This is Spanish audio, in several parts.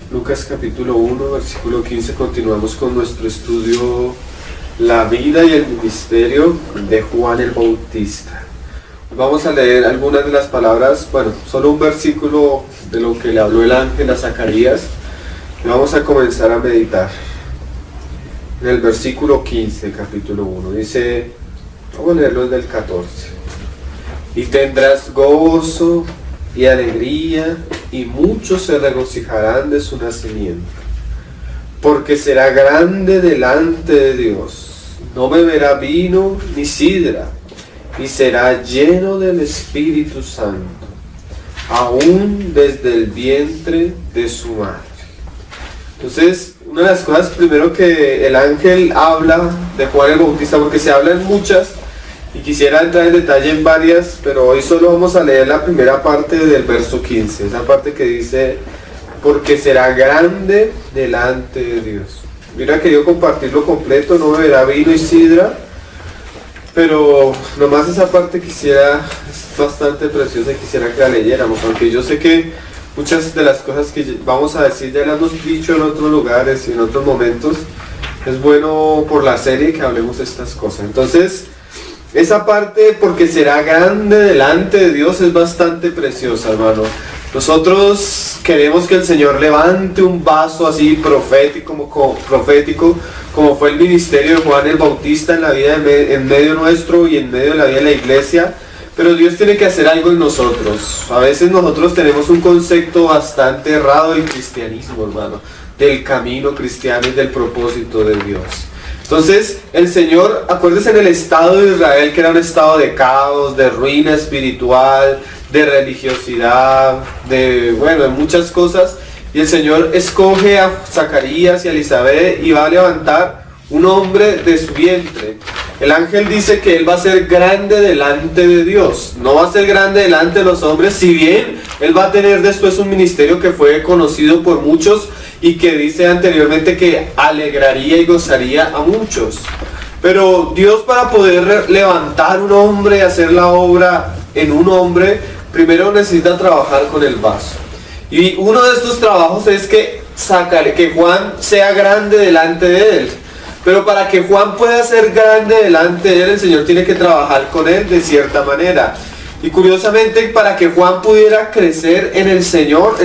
Lucas capítulo 1, versículo 15, continuamos con nuestro estudio La vida y el ministerio de Juan el Bautista. Vamos a leer algunas de las palabras, bueno, solo un versículo de lo que le habló el ángel a Zacarías y vamos a comenzar a meditar. En el versículo 15, capítulo 1, dice, vamos a leerlo desde el 14. Y tendrás gozo y alegría, y muchos se regocijarán de su nacimiento, porque será grande delante de Dios. No beberá vino ni sidra, y será lleno del Espíritu Santo, aún desde el vientre de su madre. Entonces, una de las cosas primero que el ángel habla de Juan el Bautista, porque se habla en muchas, y quisiera entrar en detalle en varias, pero hoy solo vamos a leer la primera parte del verso 15, esa parte que dice, porque será grande delante de Dios. Hubiera querido compartirlo completo, no beberá vino y sidra, pero nomás esa parte quisiera, es bastante preciosa y quisiera que la leyéramos, aunque yo sé que muchas de las cosas que vamos a decir ya las hemos dicho en otros lugares y en otros momentos. Es bueno por la serie que hablemos de estas cosas. Entonces, esa parte, porque será grande delante de Dios, es bastante preciosa, hermano. Nosotros queremos que el Señor levante un vaso así profético, como fue el ministerio de Juan el Bautista en la vida en medio nuestro y en medio de la vida de la iglesia. Pero Dios tiene que hacer algo en nosotros. A veces nosotros tenemos un concepto bastante errado del cristianismo, hermano, del camino cristiano y del propósito de Dios. Entonces, el Señor, acuérdense en el estado de Israel, que era un estado de caos, de ruina espiritual, de religiosidad, de muchas cosas. Y el Señor escoge a Zacarías y a Elizabeth y va a levantar un hombre de su vientre. El ángel dice que él va a ser grande delante de Dios, no va a ser grande delante de los hombres, si bien él va a tener después un ministerio que fue conocido por muchos y que dice anteriormente que alegraría y gozaría a muchos. Pero Dios, para poder levantar un hombre y hacer la obra en un hombre, primero necesita trabajar con el vaso. Y uno de estos trabajos es que Juan sea grande delante de él. Pero para que Juan pueda ser grande delante de él, el Señor tiene que trabajar con él de cierta manera. Y curiosamente, para que Juan pudiera crecer en el Señor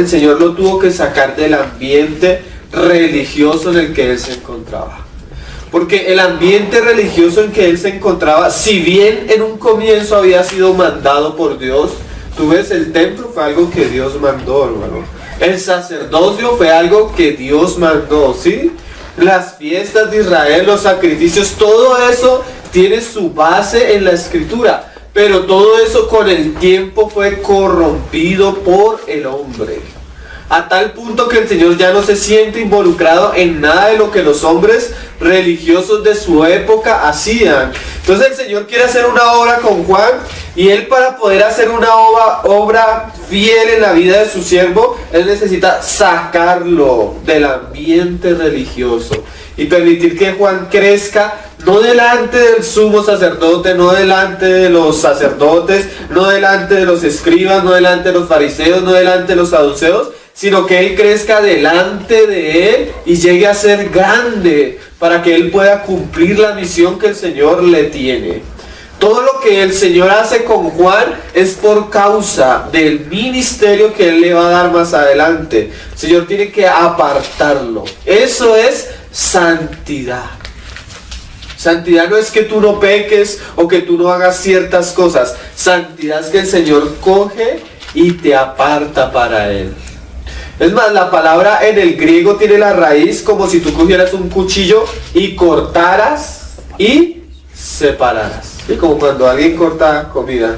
lo tuvo que sacar del ambiente religioso en el que él se encontraba. Porque el ambiente religioso en que él se encontraba, si bien en un comienzo había sido mandado por Dios, tú ves, el templo fue algo que Dios mandó, hermano. El sacerdocio fue algo que Dios mandó, ¿sí? Las fiestas de Israel, los sacrificios, todo eso tiene su base en la Escritura, pero todo eso con el tiempo fue corrompido por el hombre, a tal punto que el Señor ya no se siente involucrado en nada de lo que los hombres religiosos de su época hacían. Entonces el Señor quiere hacer una obra con Juan, y él, para poder hacer una obra fiel en la vida de su siervo, él necesita sacarlo del ambiente religioso y permitir que Juan crezca, no delante del sumo sacerdote, no delante de los sacerdotes, no delante de los escribas, no delante de los fariseos, no delante de los saduceos, sino que él crezca delante de él y llegue a ser grande para que él pueda cumplir la misión que el Señor le tiene. Todo lo que el Señor hace con Juan es por causa del ministerio que él le va a dar más adelante. El Señor tiene que apartarlo. Eso es santidad. Santidad no es que tú no peques o que tú no hagas ciertas cosas. Santidad es que el Señor coge y te aparta para él. Es más, la palabra en el griego tiene la raíz como si tú cogieras un cuchillo y cortaras y separaras. ¿Sí? Como cuando alguien corta comida,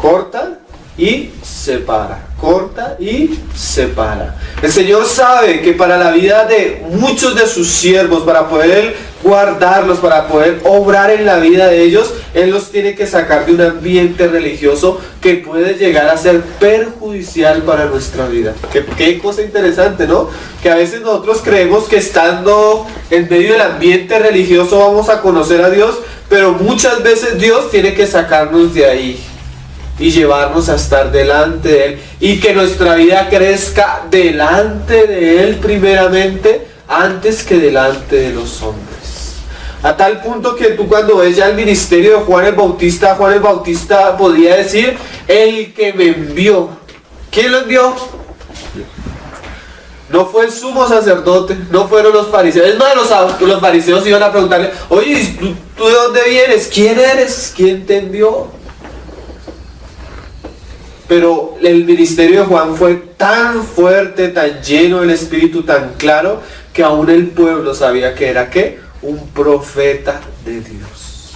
corta y separa, corta y separa. El Señor sabe que para la vida de muchos de sus siervos, para poder guardarlos, para poder obrar en la vida de ellos, Él los tiene que sacar de un ambiente religioso que puede llegar a ser perjudicial para nuestra vida. Qué cosa interesante, ¿no? Que a veces nosotros creemos que estando en medio del ambiente religioso vamos a conocer a Dios, pero muchas veces Dios tiene que sacarnos de ahí. y llevarnos a estar delante de Él y que nuestra vida crezca delante de Él primeramente antes que delante de los hombres. A tal punto que tú cuando ves ya el ministerio de Juan el Bautista podía decir, el que me envió. ¿Quién lo envió? No fue el sumo sacerdote, no fueron los fariseos. Es más, los fariseos iban a preguntarle, oye, ¿tú de dónde vienes? ¿Quién eres? ¿Quién te envió? Pero el ministerio de Juan fue tan fuerte, tan lleno del Espíritu, tan claro, que aún el pueblo sabía que era ¿qué? Un profeta de Dios.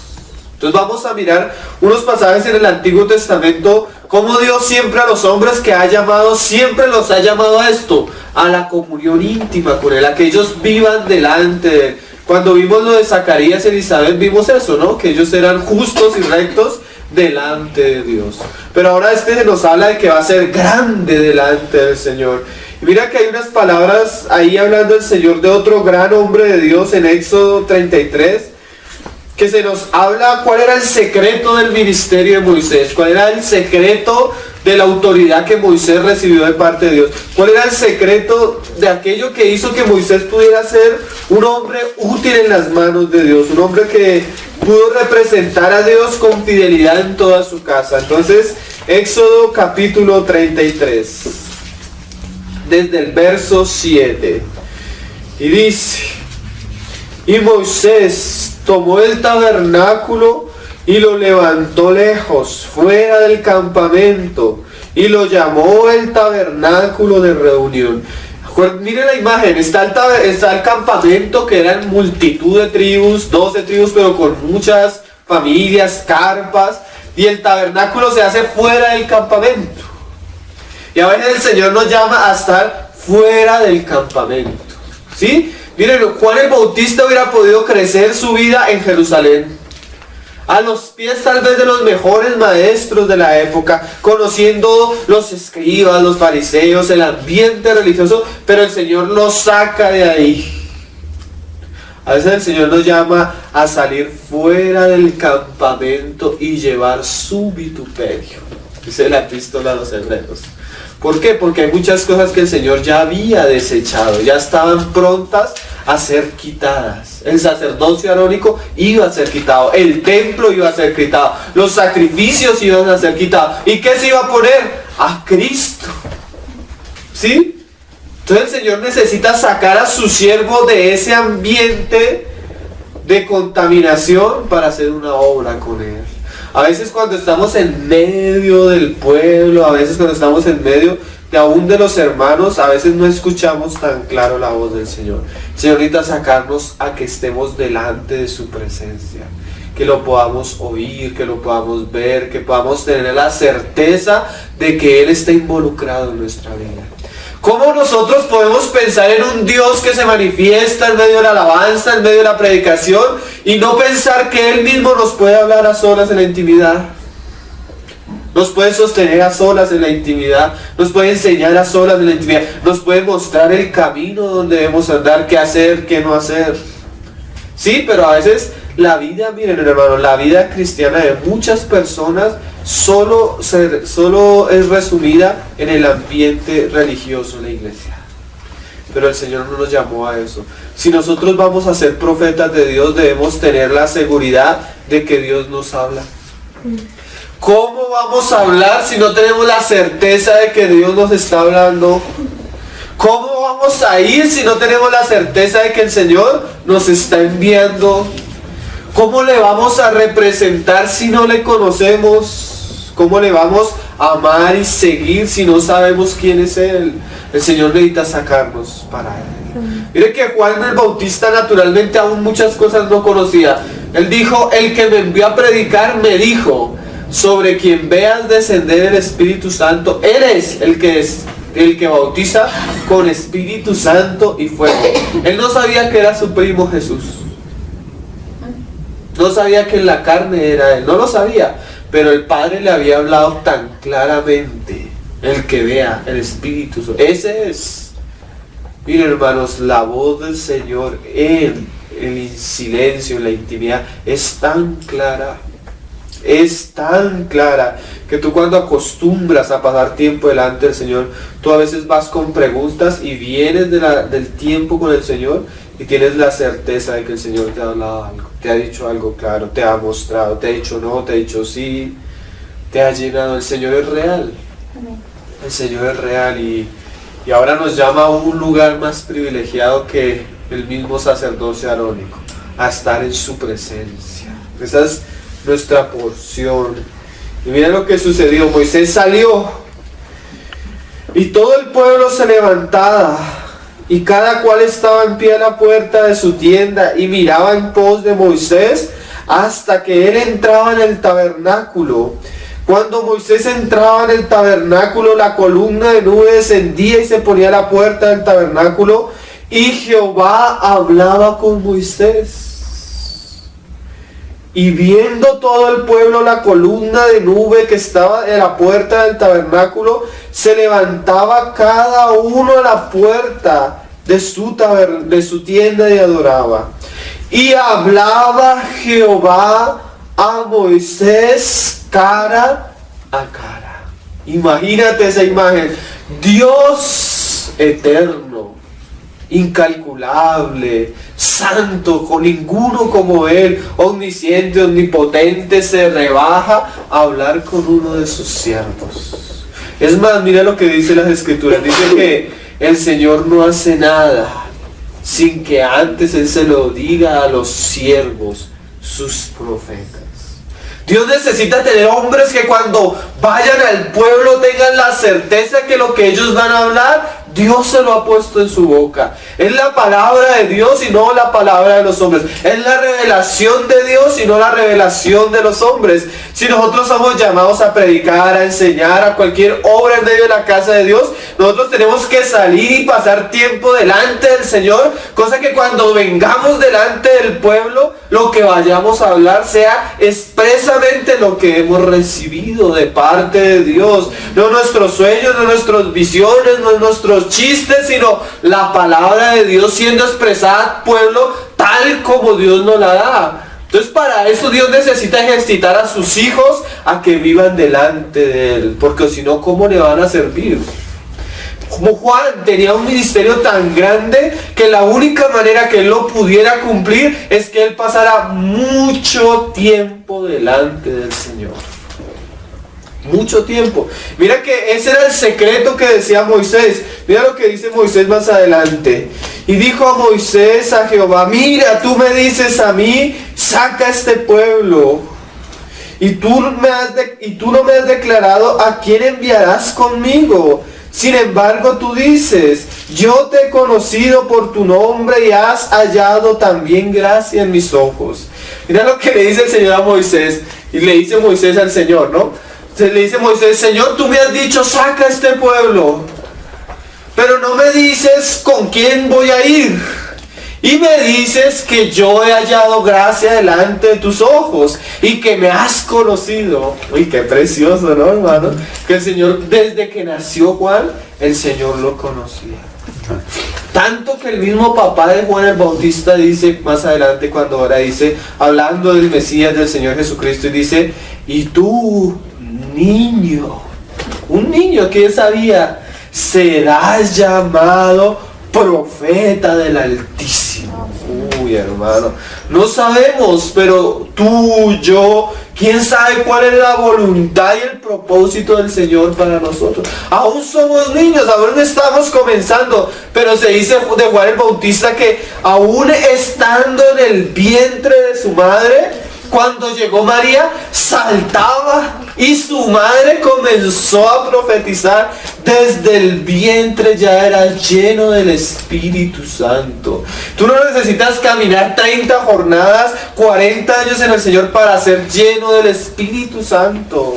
Entonces vamos a mirar unos pasajes en el Antiguo Testamento, cómo Dios siempre a los hombres que ha llamado, siempre los ha llamado a esto, a la comunión íntima con Él, a que ellos vivan delante de Él. Cuando vimos lo de Zacarías y Elizabeth, vimos eso, ¿no? Que ellos eran justos y rectos delante de Dios. Pero ahora nos habla de que va a ser grande delante del Señor. Y mira que hay unas palabras ahí hablando el Señor de otro gran hombre de Dios en Éxodo 33, que se nos habla cuál era el secreto del ministerio de Moisés, cuál era el secreto de la autoridad que Moisés recibió de parte de Dios, cuál era el secreto de aquello que hizo que Moisés pudiera ser un hombre útil en las manos de Dios, un hombre que pudo representar a Dios con fidelidad en toda su casa. Entonces, Éxodo capítulo 33, desde el verso 7, y dice, y Moisés tomó el tabernáculo y lo levantó lejos, fuera del campamento, y lo llamó el tabernáculo de reunión. Mire la imagen, está el campamento que eran multitud de tribus, 12 tribus, pero con muchas familias, carpas, y el tabernáculo se hace fuera del campamento. Y a veces el Señor nos llama a estar fuera del campamento, ¿sí? Miren, Juan el Bautista hubiera podido crecer su vida en Jerusalén, a los pies tal vez de los mejores maestros de la época, conociendo los escribas, los fariseos, el ambiente religioso, pero el Señor lo saca de ahí. A veces el Señor nos llama a salir fuera del campamento y llevar su vituperio. Dice la epístola a los Hebreos. ¿Por qué? Porque hay muchas cosas que el Señor ya había desechado, ya estaban prontas a ser quitadas. El sacerdocio arónico iba a ser quitado, el templo iba a ser quitado, los sacrificios iban a ser quitados. ¿Y qué se iba a poner? A Cristo. ¿Sí? Entonces el Señor necesita sacar a su siervo de ese ambiente de contaminación para hacer una obra con Él. A veces cuando estamos en medio del pueblo, a veces cuando estamos en medio de aún de los hermanos, a veces no escuchamos tan claro la voz del Señor. El Señor necesita sacarnos a que estemos delante de su presencia, que lo podamos oír, que lo podamos ver, que podamos tener la certeza de que Él está involucrado en nuestra vida. ¿Cómo nosotros podemos pensar en un Dios que se manifiesta en medio de la alabanza, en medio de la predicación, y no pensar que Él mismo nos puede hablar a solas en la intimidad? Nos puede sostener a solas en la intimidad, nos puede enseñar a solas en la intimidad, nos puede mostrar el camino donde debemos andar, qué hacer, qué no hacer. Sí, pero a veces la vida, miren hermano, la vida cristiana de muchas personas solo es resumida en el ambiente religioso de la iglesia. Pero el Señor no nos llamó a eso. Si nosotros vamos a ser profetas de Dios, debemos tener la seguridad de que Dios nos habla. ¿Cómo vamos a hablar si no tenemos la certeza de que Dios nos está hablando? ¿Cómo vamos a ir si no tenemos la certeza de que el Señor nos está enviando? ¿Cómo le vamos a representar si no le conocemos? ¿Cómo le vamos a amar y seguir si no sabemos quién es Él? El Señor necesita sacarnos para Él. Mire que Juan el Bautista naturalmente aún muchas cosas no conocía. Él dijo, el que me envió a predicar me dijo, sobre quien veas descender el Espíritu Santo, Él es el que bautiza con Espíritu Santo y fuego. Él no sabía que era su primo Jesús. No sabía que en la carne era Él, no lo sabía, pero el Padre le había hablado tan claramente, el que vea el Espíritu, ese es. Miren hermanos, la voz del Señor en el silencio, en la intimidad, es tan clara. es tan clara que tú cuando acostumbras a pasar tiempo delante del Señor, tú a veces vas con preguntas y vienes del tiempo con el Señor y tienes la certeza de que el Señor te ha hablado algo, te ha dicho algo claro, te ha mostrado, te ha dicho no, te ha dicho sí, te ha llenado. El Señor es real. El Señor es real y ahora nos llama a un lugar más privilegiado que el mismo sacerdocio arónico, a estar en su presencia. Esa es nuestra porción. Y mira lo que sucedió. Moisés salió y todo el pueblo se levantaba y cada cual estaba en pie a la puerta de su tienda y miraba en pos de Moisés hasta que él entraba en el tabernáculo. Cuando Moisés entraba en el tabernáculo, la columna de nube descendía y se ponía a la puerta del tabernáculo, y Jehová hablaba con Moisés. Y viendo todo el pueblo la columna de nube que estaba en la puerta del tabernáculo, se levantaba cada uno a la puerta de su tienda y adoraba. Y hablaba Jehová a Moisés cara a cara. Imagínate esa imagen. Dios eterno, incalculable, santo, con ninguno como Él, omnisciente, omnipotente, se rebaja a hablar con uno de sus siervos. Es más, mira lo que dice las Escrituras. Dice que el Señor no hace nada sin que antes Él se lo diga a los siervos, sus profetas. Dios necesita tener hombres que cuando vayan al pueblo tengan la certeza que lo que ellos van a hablar, Dios se lo ha puesto en su boca. Es la palabra de Dios y no la palabra de los hombres. Es la revelación de Dios y no la revelación de los hombres. Si nosotros somos llamados a predicar, a enseñar, a cualquier obra en medio de la casa de Dios, nosotros tenemos que salir y pasar tiempo delante del Señor, cosa que cuando vengamos delante del pueblo, lo que vayamos a hablar sea expresamente lo que hemos recibido de parte de Dios. No nuestros sueños, no nuestras visiones, no nuestros chistes, sino la palabra de Dios siendo expresada al pueblo tal como Dios nos la da. Entonces para eso Dios necesita ejercitar a sus hijos a que vivan delante de Él, porque si no, ¿cómo le van a servir? Como Juan tenía un ministerio tan grande que la única manera que él lo pudiera cumplir es que él pasara mucho tiempo delante del Señor. Mucho tiempo. Mira que ese era el secreto que decía Moisés. Mira lo que dice Moisés más adelante. Y dijo a Moisés a Jehová: mira, tú me dices a mí, saca este pueblo. Y tú no me has declarado a quién enviarás conmigo. Sin embargo, tú dices: yo te he conocido por tu nombre y has hallado también gracia en mis ojos. Mira lo que le dice el Señor a Moisés. Y le dice Moisés al Señor, ¿no? Se le dice Moisés: Señor, tú me has dicho, saca este pueblo, pero no me dices con quién voy a ir. Y me dices que yo he hallado gracia delante de tus ojos y que me has conocido. Uy, qué precioso, ¿no, hermano? Que el Señor, desde que nació Juan, el Señor lo conocía. Tanto que el mismo papá de Juan el Bautista dice más adelante, cuando ahora dice, hablando del Mesías, del Señor Jesucristo, y dice: y tú, niño, un niño que sabía, serás llamado profeta del Altísimo. Uy, hermano, no sabemos, pero tú, yo, quién sabe cuál es la voluntad y el propósito del Señor para nosotros. Aún somos niños, aún estamos comenzando, pero se dice de Juan el Bautista que aún estando en el vientre de su madre, cuando llegó María, saltaba y su madre comenzó a profetizar. Desde el vientre ya era lleno del Espíritu Santo. Tú no necesitas caminar 30 jornadas, 40 años en el Señor para ser lleno del Espíritu Santo.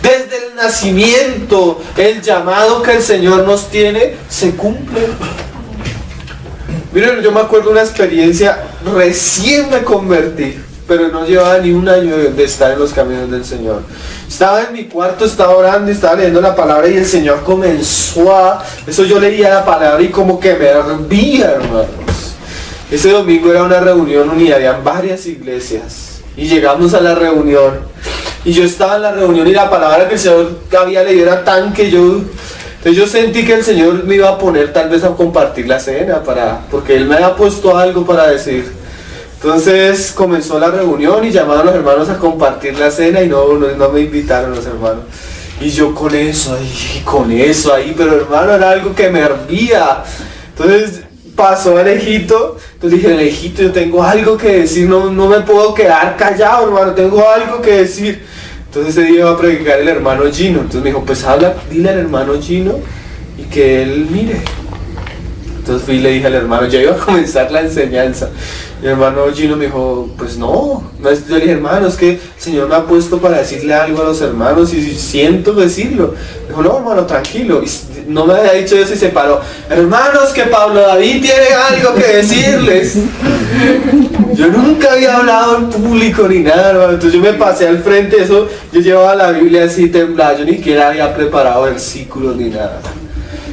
Desde el nacimiento, el llamado que el Señor nos tiene se cumple. Miren, yo me acuerdo de una experiencia, recién me convertí, pero no llevaba ni un año de estar en los caminos del Señor. Estaba en mi cuarto, estaba orando, estaba leyendo la palabra y el Señor comenzó a... Eso yo leía la palabra y como que me hervía, hermanos. Ese domingo era una reunión unida, habían varias iglesias. Y llegamos a la reunión. Y yo estaba en la reunión y la palabra que el Señor había leído era tan que entonces yo sentí que el Señor me iba a poner tal vez a compartir la cena, porque Él me había puesto algo para decir. Entonces comenzó la reunión y llamaron a los hermanos a compartir la cena y no me invitaron los hermanos. Y yo con eso ahí, pero hermano, era algo que me hervía. Entonces pasó el Ejito, entonces dije, Ejito, yo tengo algo que decir, no me puedo quedar callado, hermano, tengo algo que decir. Entonces ese día iba a predicar el hermano Gino, entonces me dijo, pues dile al hermano Gino y que él mire. Entonces fui y le dije al hermano, ya iba a comenzar la enseñanza. Y el hermano Gino me dijo, pues no. Yo le dije, hermano, es que el Señor me ha puesto para decirle algo a los hermanos y siento decirlo. Me dijo, no, hermano, tranquilo. Y no me había dicho eso y se paró. Hermanos, que Pablo David tiene algo que decirles. Yo nunca había hablado en público ni nada, hermano. Entonces yo me pasé al frente, yo llevaba la Biblia así temblada, yo ni siquiera había preparado versículos ni nada.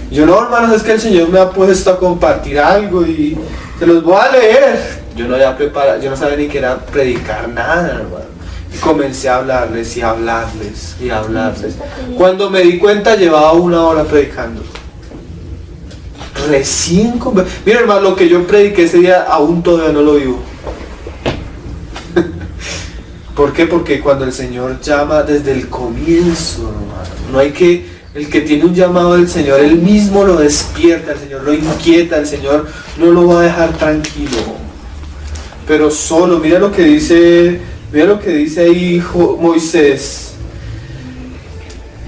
Yo no, hermanos, es que el Señor me ha puesto a compartir algo y se los voy a leer. Yo no había preparado, yo no sabía ni que era predicar nada, hermano. Y comencé a hablarles y hablarles y hablarles. Cuando me di cuenta llevaba 1 hora predicando. Mira, hermano, lo que yo prediqué ese día aún todavía no lo vivo. ¿Por qué? Porque cuando el Señor llama desde el comienzo, hermano, no hay que... El que tiene un llamado del Señor, Él mismo lo despierta, el Señor lo inquieta, el Señor no lo va a dejar tranquilo. Pero solo, mira lo que dice ahí Moisés.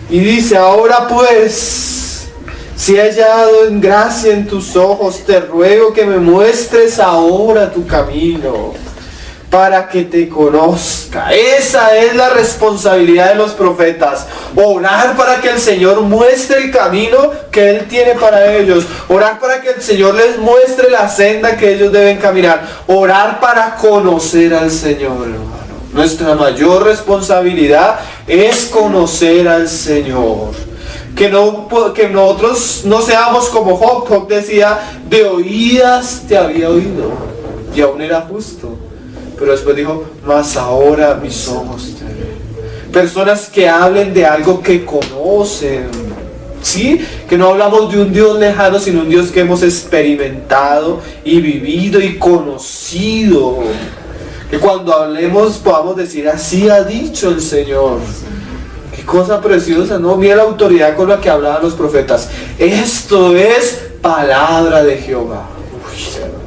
Y dice, ahora pues, si he hallado en gracia en tus ojos, te ruego que me muestres ahora tu camino, para que te conozca. Esa es la responsabilidad de los profetas. Orar para que el Señor muestre el camino que Él tiene para ellos. Orar para que el Señor les muestre la senda que ellos deben caminar. Orar para conocer al Señor, hermano. Nuestra mayor responsabilidad es conocer al Señor. Que nosotros no seamos como Job. Job decía, de oídas te había oído. Y aún era justo. Pero después dijo, mas ahora mis ojos te ven. Personas que hablen de algo que conocen, ¿sí? Que no hablamos de un Dios lejano, sino un Dios que hemos experimentado y vivido y conocido. Que cuando hablemos podamos decir, así ha dicho el Señor. Qué cosa preciosa, ¿no? Mira la autoridad con la que hablaban los profetas. Esto es palabra de Jehová. Uy, hermano.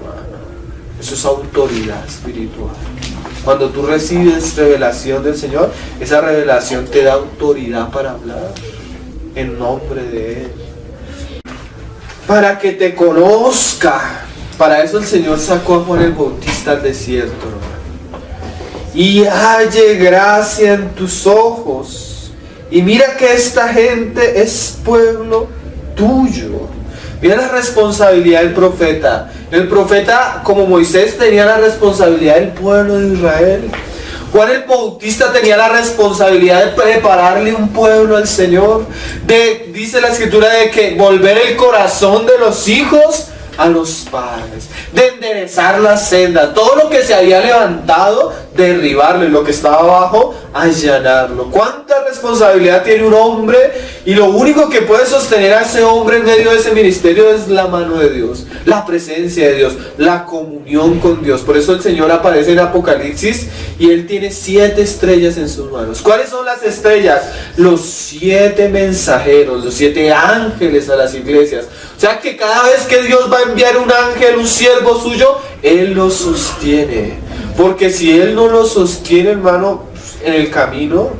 Eso es autoridad espiritual. Cuando tú recibes revelación del Señor, esa revelación te da autoridad para hablar en nombre de Él. Para que te conozca. Para eso el Señor sacó a Juan el Bautista al desierto, hermano. Y halle gracia en tus ojos. Y mira que esta gente es pueblo tuyo. Mira la responsabilidad del profeta. El profeta, como Moisés, tenía la responsabilidad del pueblo de Israel. Juan el Bautista tenía la responsabilidad de prepararle un pueblo al Señor. Dice la escritura de que volver el corazón de los hijos a los padres, de enderezar la senda, todo lo que se había levantado, derribarlo, y lo que estaba abajo, allanarlo. ¿Cuánta responsabilidad tiene un hombre? Y lo único que puede sostener a ese hombre en medio de ese ministerio es la mano de Dios, la presencia de Dios, la comunión con Dios. Por eso el Señor aparece en Apocalipsis y Él tiene 7 estrellas en sus manos. ¿Cuáles son las estrellas? Los 7 mensajeros, los 7 ángeles a las iglesias. O sea que cada vez que Dios va a enviar un ángel, un siervo suyo, Él lo sostiene. Porque si Él no lo sostiene, hermano, en el camino,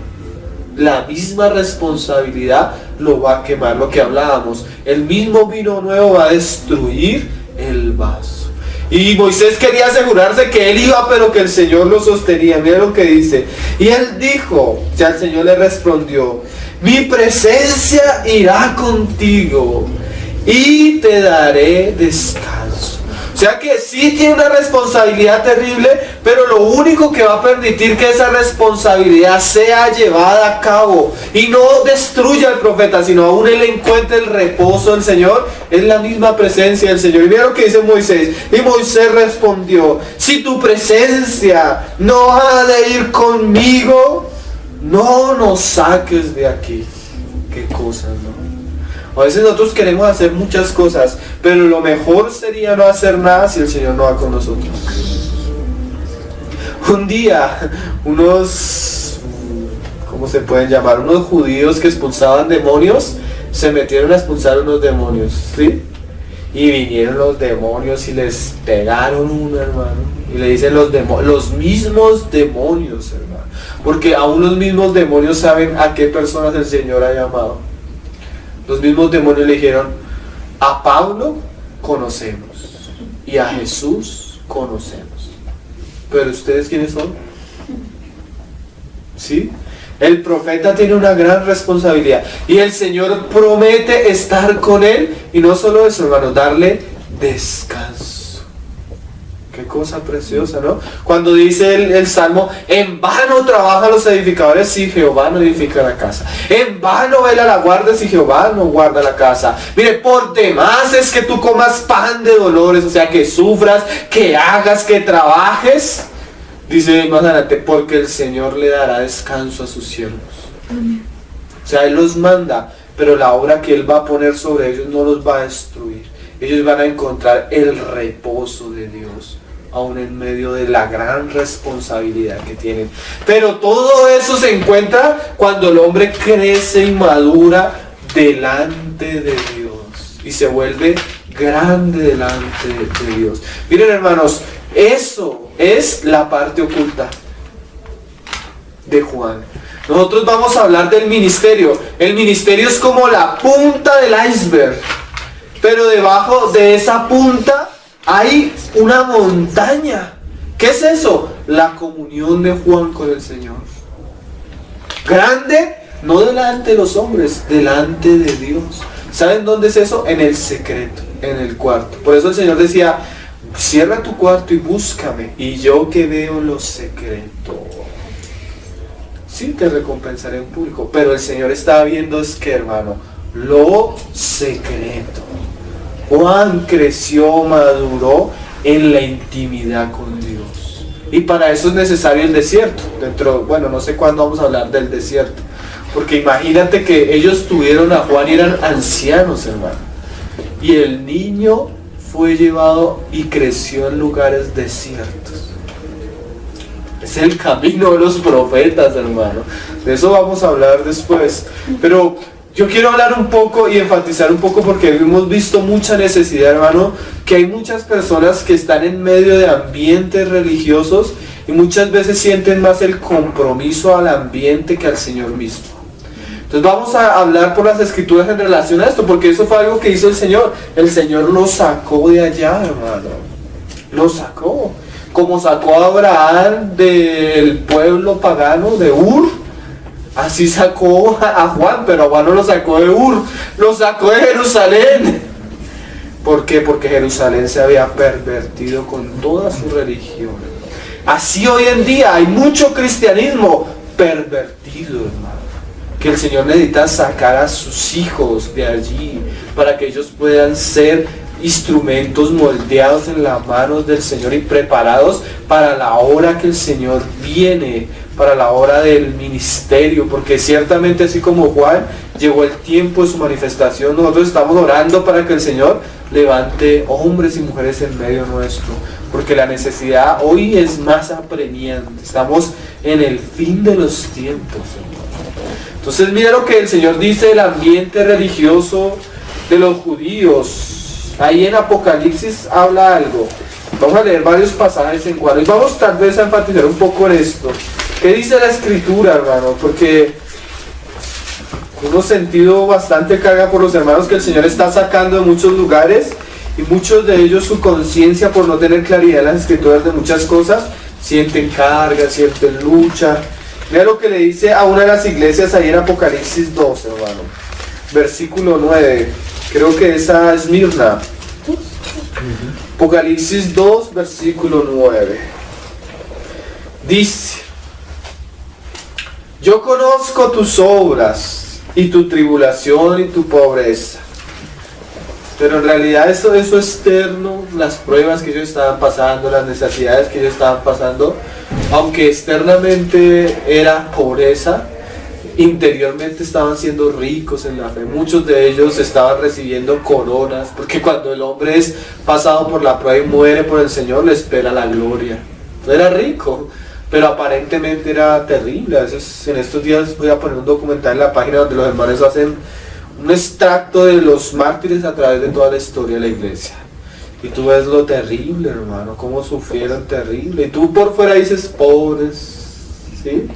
la misma responsabilidad lo va a quemar. Lo que hablábamos, el mismo vino nuevo va a destruir el vaso. Y Moisés quería asegurarse que él iba, pero que el Señor lo sostenía. Mira lo que dice. Y él dijo, ya el Señor le respondió, mi presencia irá contigo y te daré descanso. O O sea que sí tiene una responsabilidad terrible, pero lo único que va a permitir que esa responsabilidad sea llevada a cabo y no destruya al profeta, sino aún él encuentre el reposo del Señor, es la misma presencia del Señor. Y vieron que dice Moisés, y Moisés respondió, si tu presencia no ha de ir conmigo, no nos saques de aquí. Qué cosas, ¿no? A veces nosotros queremos hacer muchas cosas, pero lo mejor sería no hacer nada si el Señor no va con nosotros. Un día, unos, ¿cómo se pueden llamar? Unos judíos que expulsaban demonios, se metieron a expulsar unos demonios, ¿sí? Y vinieron los demonios y les pegaron uno, hermano. Y le dicen los mismos demonios, hermano. Porque aún los mismos demonios saben a qué personas el Señor ha llamado. Los mismos demonios le dijeron, a Pablo conocemos y a Jesús conocemos. Pero ¿ustedes quiénes son? ¿Sí? El profeta tiene una gran responsabilidad y el Señor promete estar con él y no solo eso, hermano, darle descanso. Qué cosa preciosa, ¿no? Cuando dice el Salmo, en vano trabajan los edificadores si Jehová no edifica la casa. En vano vela la guardia si Jehová no guarda la casa. Mire, por demás es que tú comas pan de dolores, o sea, que sufras, que hagas, que trabajes. Dice más adelante, porque el Señor le dará descanso a sus siervos. O sea, Él los manda, pero la obra que Él va a poner sobre ellos no los va a destruir. Ellos van a encontrar el reposo de Dios, aún en medio de la gran responsabilidad que tienen. Pero todo eso se encuentra cuando el hombre crece y madura delante de Dios y se vuelve grande delante de Dios. Miren, hermanos, eso es la parte oculta de Juan. Nosotros vamos a hablar del ministerio. El ministerio es como la punta del iceberg, pero debajo de esa punta hay una montaña. ¿Qué es eso? La comunión de Juan con el Señor. Grande, no delante de los hombres, delante de Dios. ¿Saben dónde es eso? En el secreto, en el cuarto. Por eso el Señor decía, cierra tu cuarto y búscame, y yo que veo lo secreto, sí te recompensaré en público. Pero el Señor estaba viendo, es que, hermano, lo secreto. Juan creció, maduró en la intimidad con Dios. Y para eso es necesario el desierto. Bueno, no sé cuándo vamos a hablar del desierto. Porque imagínate que ellos tuvieron a Juan y eran ancianos, hermano. Y el niño fue llevado y creció en lugares desiertos. Es el camino de los profetas, hermano. De eso vamos a hablar después. Pero yo quiero hablar un poco y enfatizar un poco porque hemos visto mucha necesidad, hermano, que hay muchas personas que están en medio de ambientes religiosos y muchas veces sienten más el compromiso al ambiente que al Señor mismo. Entonces vamos a hablar por las Escrituras en relación a esto, porque eso fue algo que hizo el Señor. El Señor lo sacó de allá, hermano. Lo sacó. Como sacó a Abraham del pueblo pagano de Ur. Así sacó a Juan, pero a Juan no lo sacó de Ur, lo sacó de Jerusalén. ¿Por qué? Porque Jerusalén se había pervertido con toda su religión. Así hoy en día hay mucho cristianismo pervertido, hermano, que el Señor necesita sacar a sus hijos de allí para que ellos puedan ser instrumentos moldeados en las manos del Señor y preparados para la hora que el Señor viene, para la hora del ministerio, porque ciertamente así como Juan llegó el tiempo de su manifestación. Nosotros estamos orando para que el Señor levante hombres y mujeres en medio nuestro, porque la necesidad hoy es más apremiante. Estamos en el fin de los tiempos, hermano. Entonces mira lo que el Señor dice del ambiente religioso de los judíos. Ahí en Apocalipsis habla algo. Vamos a leer varios pasajes en cuadro y vamos tal vez a enfatizar un poco en esto. ¿Qué dice la Escritura, hermano? Porque uno sentido bastante carga por los hermanos que el Señor está sacando de muchos lugares y muchos de ellos su conciencia por no tener claridad en las Escrituras de muchas cosas, sienten carga, sienten lucha. Mira lo que le dice a una de las iglesias ahí en Apocalipsis 2, hermano. Versículo 9. Creo que esa es Mirna. Apocalipsis 2, versículo 9. Dice: yo conozco tus obras y tu tribulación y tu pobreza. Pero en realidad eso externo, las pruebas que ellos estaban pasando, las necesidades que ellos estaban pasando, aunque externamente era pobreza, interiormente estaban siendo ricos en la fe. Muchos de ellos estaban recibiendo coronas, porque cuando el hombre es pasado por la prueba y muere por el Señor, le espera la gloria. Era rico, pero aparentemente era terrible. A veces en estos días voy a poner un documental en la página donde los hermanos hacen un extracto de los mártires a través de toda la historia de la iglesia. Y tú ves lo terrible, hermano, cómo sufrieron terrible. Y tú por fuera dices, pobres, ¿sí?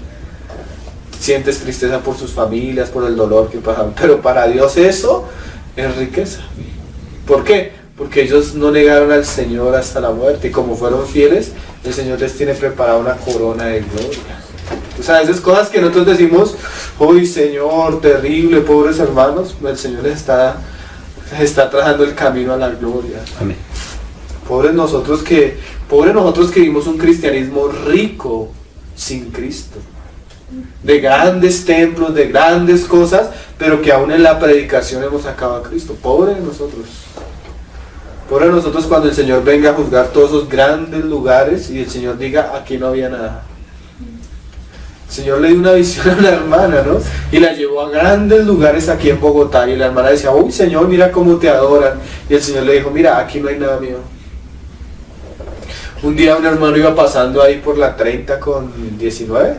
Sientes tristeza por sus familias, por el dolor que pasaron. Pero para Dios eso es riqueza. ¿Por qué? Porque ellos no negaron al Señor hasta la muerte. Y como fueron fieles, el Señor les tiene preparada una corona de gloria. O sea, esas cosas que nosotros decimos, uy Señor, terrible, pobres hermanos, el Señor les está trazando el camino a la gloria. Amén. Pobres nosotros que vivimos un cristianismo rico sin Cristo. De grandes templos, de grandes cosas, pero que aún en la predicación hemos sacado a Cristo. Pobre de nosotros. Pobre de nosotros cuando el Señor venga a juzgar todos esos grandes lugares y el Señor diga, aquí no había nada. El Señor le dio una visión a una hermana, ¿no? Y la llevó a grandes lugares aquí en Bogotá. Y la hermana decía, uy Señor, mira cómo te adoran. Y el Señor le dijo, mira, aquí no hay nada mío. Un día un hermano iba pasando ahí por la 30 con 19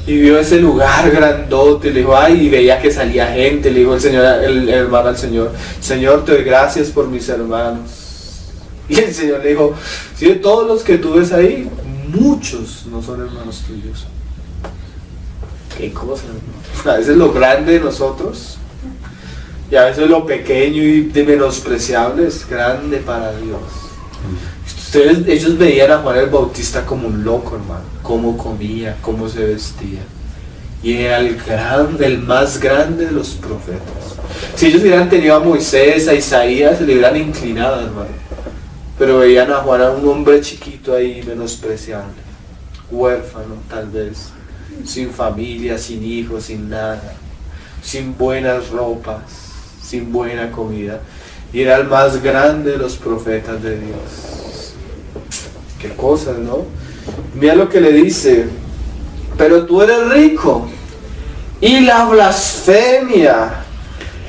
y vio ese lugar grandote. Le dijo, ay, y veía que salía gente. Le dijo el hermano al Señor, Señor, te doy gracias por mis hermanos. Y el Señor le dijo, sí, de todos los que tú ves ahí, muchos no son hermanos tuyos. Qué cosa, ¿no? A veces lo grande de nosotros y a veces lo pequeño y de menospreciable es grande para Dios. Ellos veían a Juan el Bautista como un loco, hermano, cómo comía, cómo se vestía, y era el más grande de los profetas. Si ellos hubieran tenido a Moisés, a Isaías, se le hubieran inclinado, hermano. Pero veían a Juan, a un hombre chiquito ahí, menospreciable, huérfano tal vez, sin familia, sin hijos, sin nada, sin buenas ropas, sin buena comida. Y era el más grande de los profetas de Dios. Qué cosas, ¿no? Mira lo que le dice, pero tú eres rico, y la blasfemia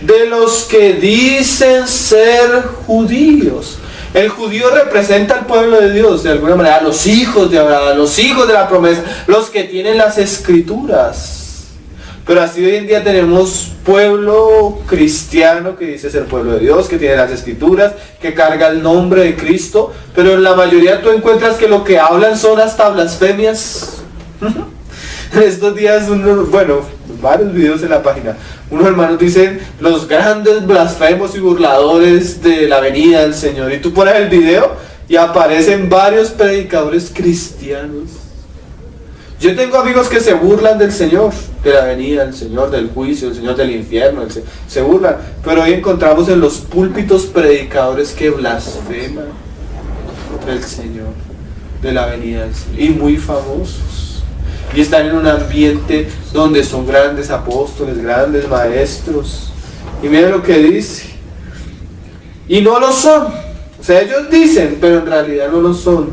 de los que dicen ser judíos. El judío representa al pueblo de Dios, de alguna manera, a los hijos de Abraham, los hijos de la promesa, los que tienen las escrituras. Pero así hoy en día tenemos pueblo cristiano que dice ser pueblo de Dios, que tiene las escrituras, que carga el nombre de Cristo, pero en la mayoría tú encuentras que lo que hablan son hasta blasfemias. En estos días, varios videos en la página, unos hermanos dicen los grandes blasfemos y burladores de la venida del Señor, y tú pones el video y aparecen varios predicadores cristianos. Yo tengo amigos que se burlan del Señor, de la venida del Señor, del juicio, del Señor, del infierno, se burlan, pero hoy encontramos en los púlpitos predicadores que blasfeman del Señor, de la venida del Señor, y muy famosos. Y están en un ambiente donde son grandes apóstoles, grandes maestros. Y miren lo que dice. Y no lo son. O sea, ellos dicen, pero en realidad no lo son.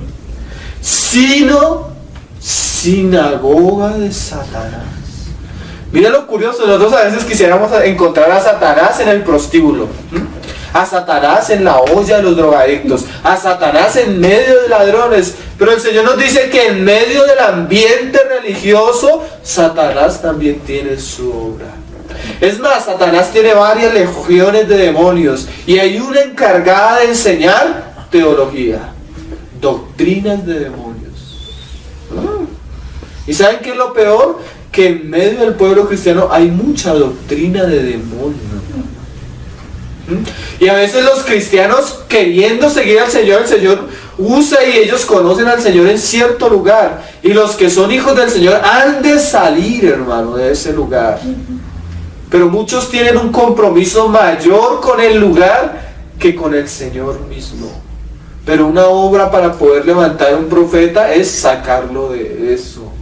Sino sinagoga de Satanás. Mira lo curioso, nosotros a veces quisiéramos encontrar a Satanás en el prostíbulo, a Satanás en la olla de los drogadictos, a Satanás en medio de ladrones, pero el Señor nos dice que en medio del ambiente religioso, Satanás también tiene su obra. Es más, Satanás tiene varias legiones de demonios, y hay una encargada de enseñar teología, doctrinas de demonios. ¿Y saben qué es lo peor? Que en medio del pueblo cristiano hay mucha doctrina de demonios. Y a veces los cristianos, queriendo seguir al Señor, el Señor usa y ellos conocen al Señor en cierto lugar. Y los que son hijos del Señor han de salir, hermano, de ese lugar. Pero muchos tienen un compromiso mayor con el lugar que con el Señor mismo. Pero una obra para poder levantar un profeta es sacarlo de eso.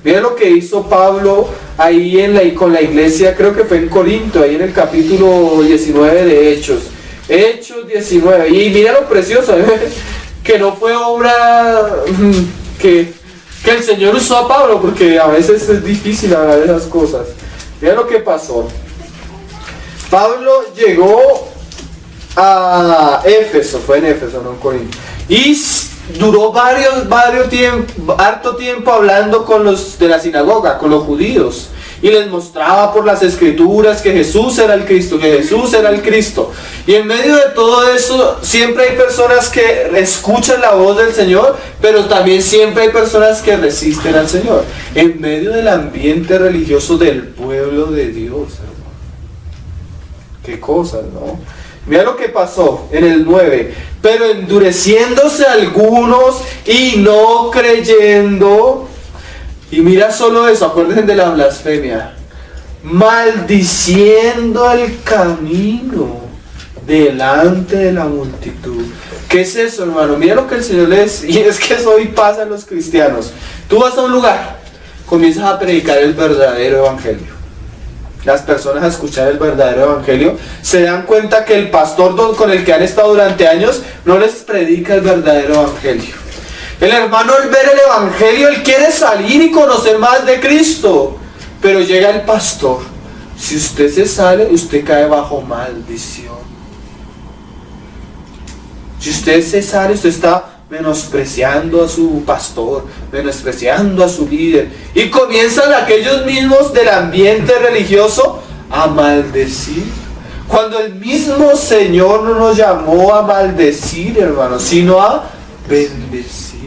Mira lo que hizo Pablo ahí con la iglesia, creo que fue en Corinto, ahí en el capítulo 19 de Hechos. Hechos 19. Y mira lo precioso, que no fue obra que el Señor usó a Pablo, porque a veces es difícil hablar de esas cosas. Mira lo que pasó. Pablo llegó a Éfeso, fue en Éfeso, no en Corinto, y duró harto tiempo hablando con los de la sinagoga, con los judíos, y les mostraba por las escrituras que Jesús era el Cristo, que Jesús era el Cristo. Y en medio de todo eso siempre hay personas que escuchan la voz del Señor, pero también siempre hay personas que resisten al Señor, en medio del ambiente religioso del pueblo de Dios, hermano. Qué cosas, ¿no? Mira lo que pasó en el 9. Pero endureciéndose algunos y no creyendo. Y mira solo eso, acuérdense de la blasfemia. Maldiciendo el camino delante de la multitud. ¿Qué es eso, hermano? Mira lo que el Señor les... Y es que eso hoy pasa a los cristianos. Tú vas a un lugar, comienzas a predicar el verdadero evangelio. Las personas a escuchar el verdadero evangelio se dan cuenta que el pastor con el que han estado durante años no les predica el verdadero evangelio. El hermano, al ver el evangelio, él quiere salir y conocer más de Cristo, pero llega el pastor. Si usted se sale, usted cae bajo maldición. Si usted se sale, usted está menospreciando a su pastor, menospreciando a su líder, y comienzan aquellos mismos del ambiente religioso a maldecir, cuando el mismo Señor no nos llamó a maldecir, hermanos, sino a bendecir.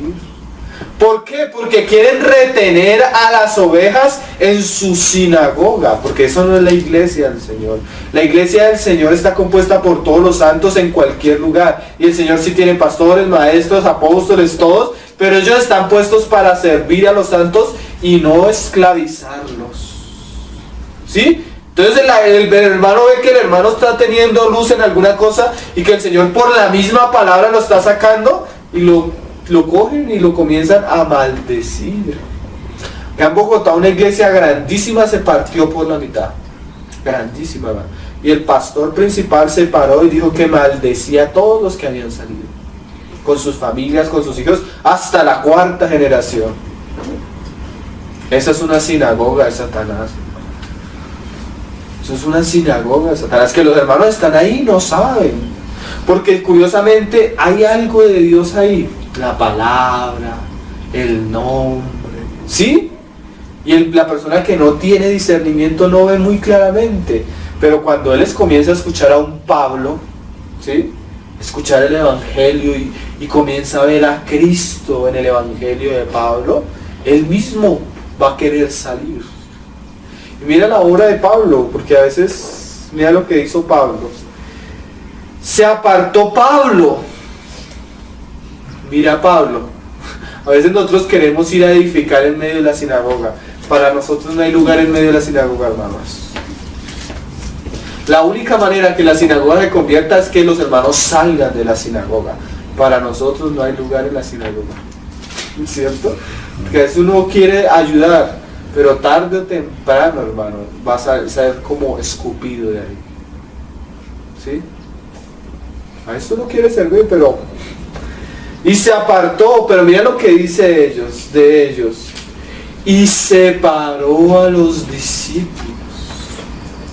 ¿Por qué? Porque quieren retener a las ovejas en su sinagoga, porque eso no es la iglesia del Señor. La iglesia del Señor está compuesta por todos los santos en cualquier lugar, y el Señor sí tiene pastores, maestros, apóstoles, todos, pero ellos están puestos para servir a los santos y no esclavizarlos. ¿Sí? Entonces el hermano ve que el hermano está teniendo luz en alguna cosa y que el Señor por la misma palabra lo está sacando, y lo cogen y lo comienzan a maldecir. Acá en Bogotá una iglesia grandísima se partió por la mitad, grandísima, hermano. Y el pastor principal se paró y dijo que maldecía a todos los que habían salido, con sus familias, con sus hijos, hasta la 4ª generación. Esa es una sinagoga de Satanás. Eso es una sinagoga de Satanás, que los hermanos están ahí y no saben, porque curiosamente hay algo de Dios ahí. La palabra, el nombre, ¿sí? Y la persona que no tiene discernimiento no ve muy claramente, pero cuando él les comienza a escuchar a un Pablo, ¿sí? Escuchar el evangelio y comienza a ver a Cristo en el evangelio de Pablo, él mismo va a querer salir. Y mira la obra de Pablo, porque a veces, mira lo que hizo Pablo. Se apartó Pablo. Mira Pablo, a veces nosotros queremos ir a edificar en medio de la sinagoga. Para nosotros no hay lugar en medio de la sinagoga, hermanos. La única manera que la sinagoga se convierta es que los hermanos salgan de la sinagoga. Para nosotros no hay lugar en la sinagoga, ¿cierto? Porque a veces uno quiere ayudar, pero tarde o temprano, hermano, vas a ser como escupido de ahí. ¿Sí? A eso uno quiere servir, pero... Y se apartó, pero mira lo que dice de ellos. Y separó a los discípulos.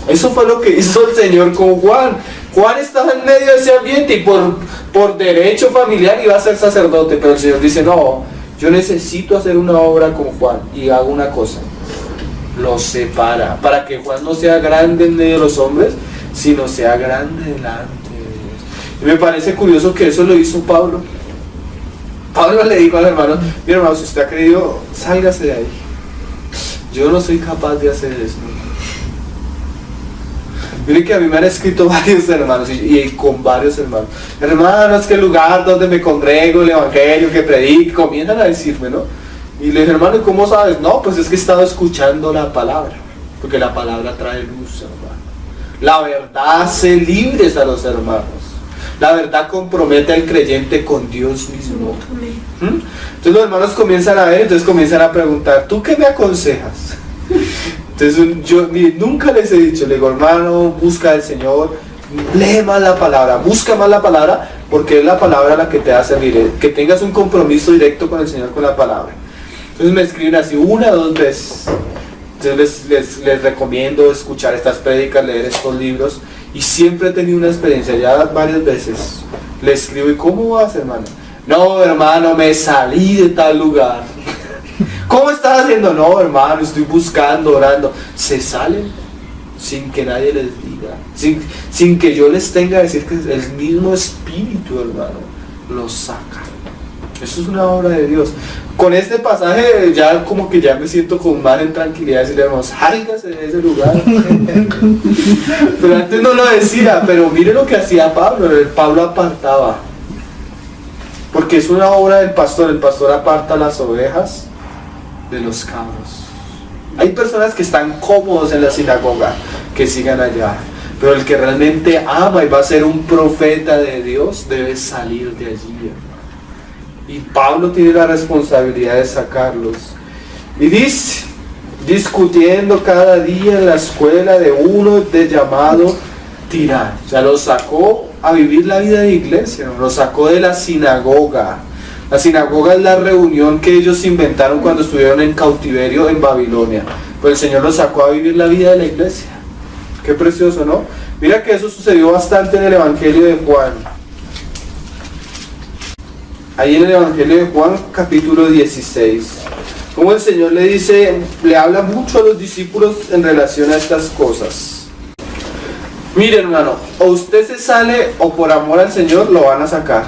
Eso fue lo que hizo el Señor con Juan. Juan estaba en medio de ese ambiente y por derecho familiar iba a ser sacerdote, pero el Señor dice, no, yo necesito hacer una obra con Juan, y hago una cosa, lo separa, para que Juan no sea grande en medio de los hombres, sino sea grande delante de Dios. Y me parece curioso que eso lo hizo Pablo. Pablo le dijo al hermano, mi hermano, si usted ha creído, sálgase de ahí. Yo no soy capaz de hacer eso. Miren que a mí me han escrito varios hermanos y con varios hermanos. Hermanos, que el lugar donde me congrego, el evangelio, que predico, comienzan a decirme, ¿no? Y le dije, hermano, ¿y cómo sabes? No, pues es que he estado escuchando la palabra, porque la palabra trae luz, hermano. La verdad hace libres a los hermanos. La verdad compromete al creyente con Dios mismo. Entonces los hermanos comienzan a ver, entonces comienzan a preguntar, ¿tú qué me aconsejas? Entonces yo nunca les he dicho, le digo, hermano, busca al Señor, lee más la palabra, busca más la palabra, porque es la palabra la que te va a servir, que tengas un compromiso directo con el Señor, con la palabra. Entonces me escriben así 1 o 2 veces. Entonces les recomiendo escuchar estas prédicas, leer estos libros, y siempre he tenido una experiencia, ya varias veces. Le escribo, ¿y cómo vas, hermano? No, hermano, me salí de tal lugar. ¿Cómo estás haciendo? No, hermano, estoy buscando, orando. Se salen sin que nadie les diga, sin que yo les tenga que decir que el mismo Espíritu, hermano, los saca. Eso es una obra de Dios. Con este pasaje ya como que ya me siento con más en tranquilidad, decirle, hermano, sálgase de ese lugar. Pero antes no lo decía, pero mire lo que hacía Pablo. Pablo apartaba, porque es una obra del pastor. El pastor aparta las ovejas de los cabros. Hay personas que están cómodos en la sinagoga, que sigan allá, pero el que realmente ama y va a ser un profeta de Dios debe salir de allí. Y Pablo tiene la responsabilidad de sacarlos. Y dice, discutiendo cada día en la escuela de uno de llamado Tirano. O sea, los sacó a vivir la vida de iglesia, los sacó de la sinagoga. La sinagoga es la reunión que ellos inventaron cuando estuvieron en cautiverio en Babilonia. Pues el Señor los sacó a vivir la vida de la iglesia. Qué precioso, ¿no? Mira que eso sucedió bastante en el Evangelio de Juan. Ahí en el Evangelio de Juan, capítulo 16. Como el Señor le dice, le habla mucho a los discípulos en relación a estas cosas. Miren, hermano, o usted se sale o por amor al Señor lo van a sacar.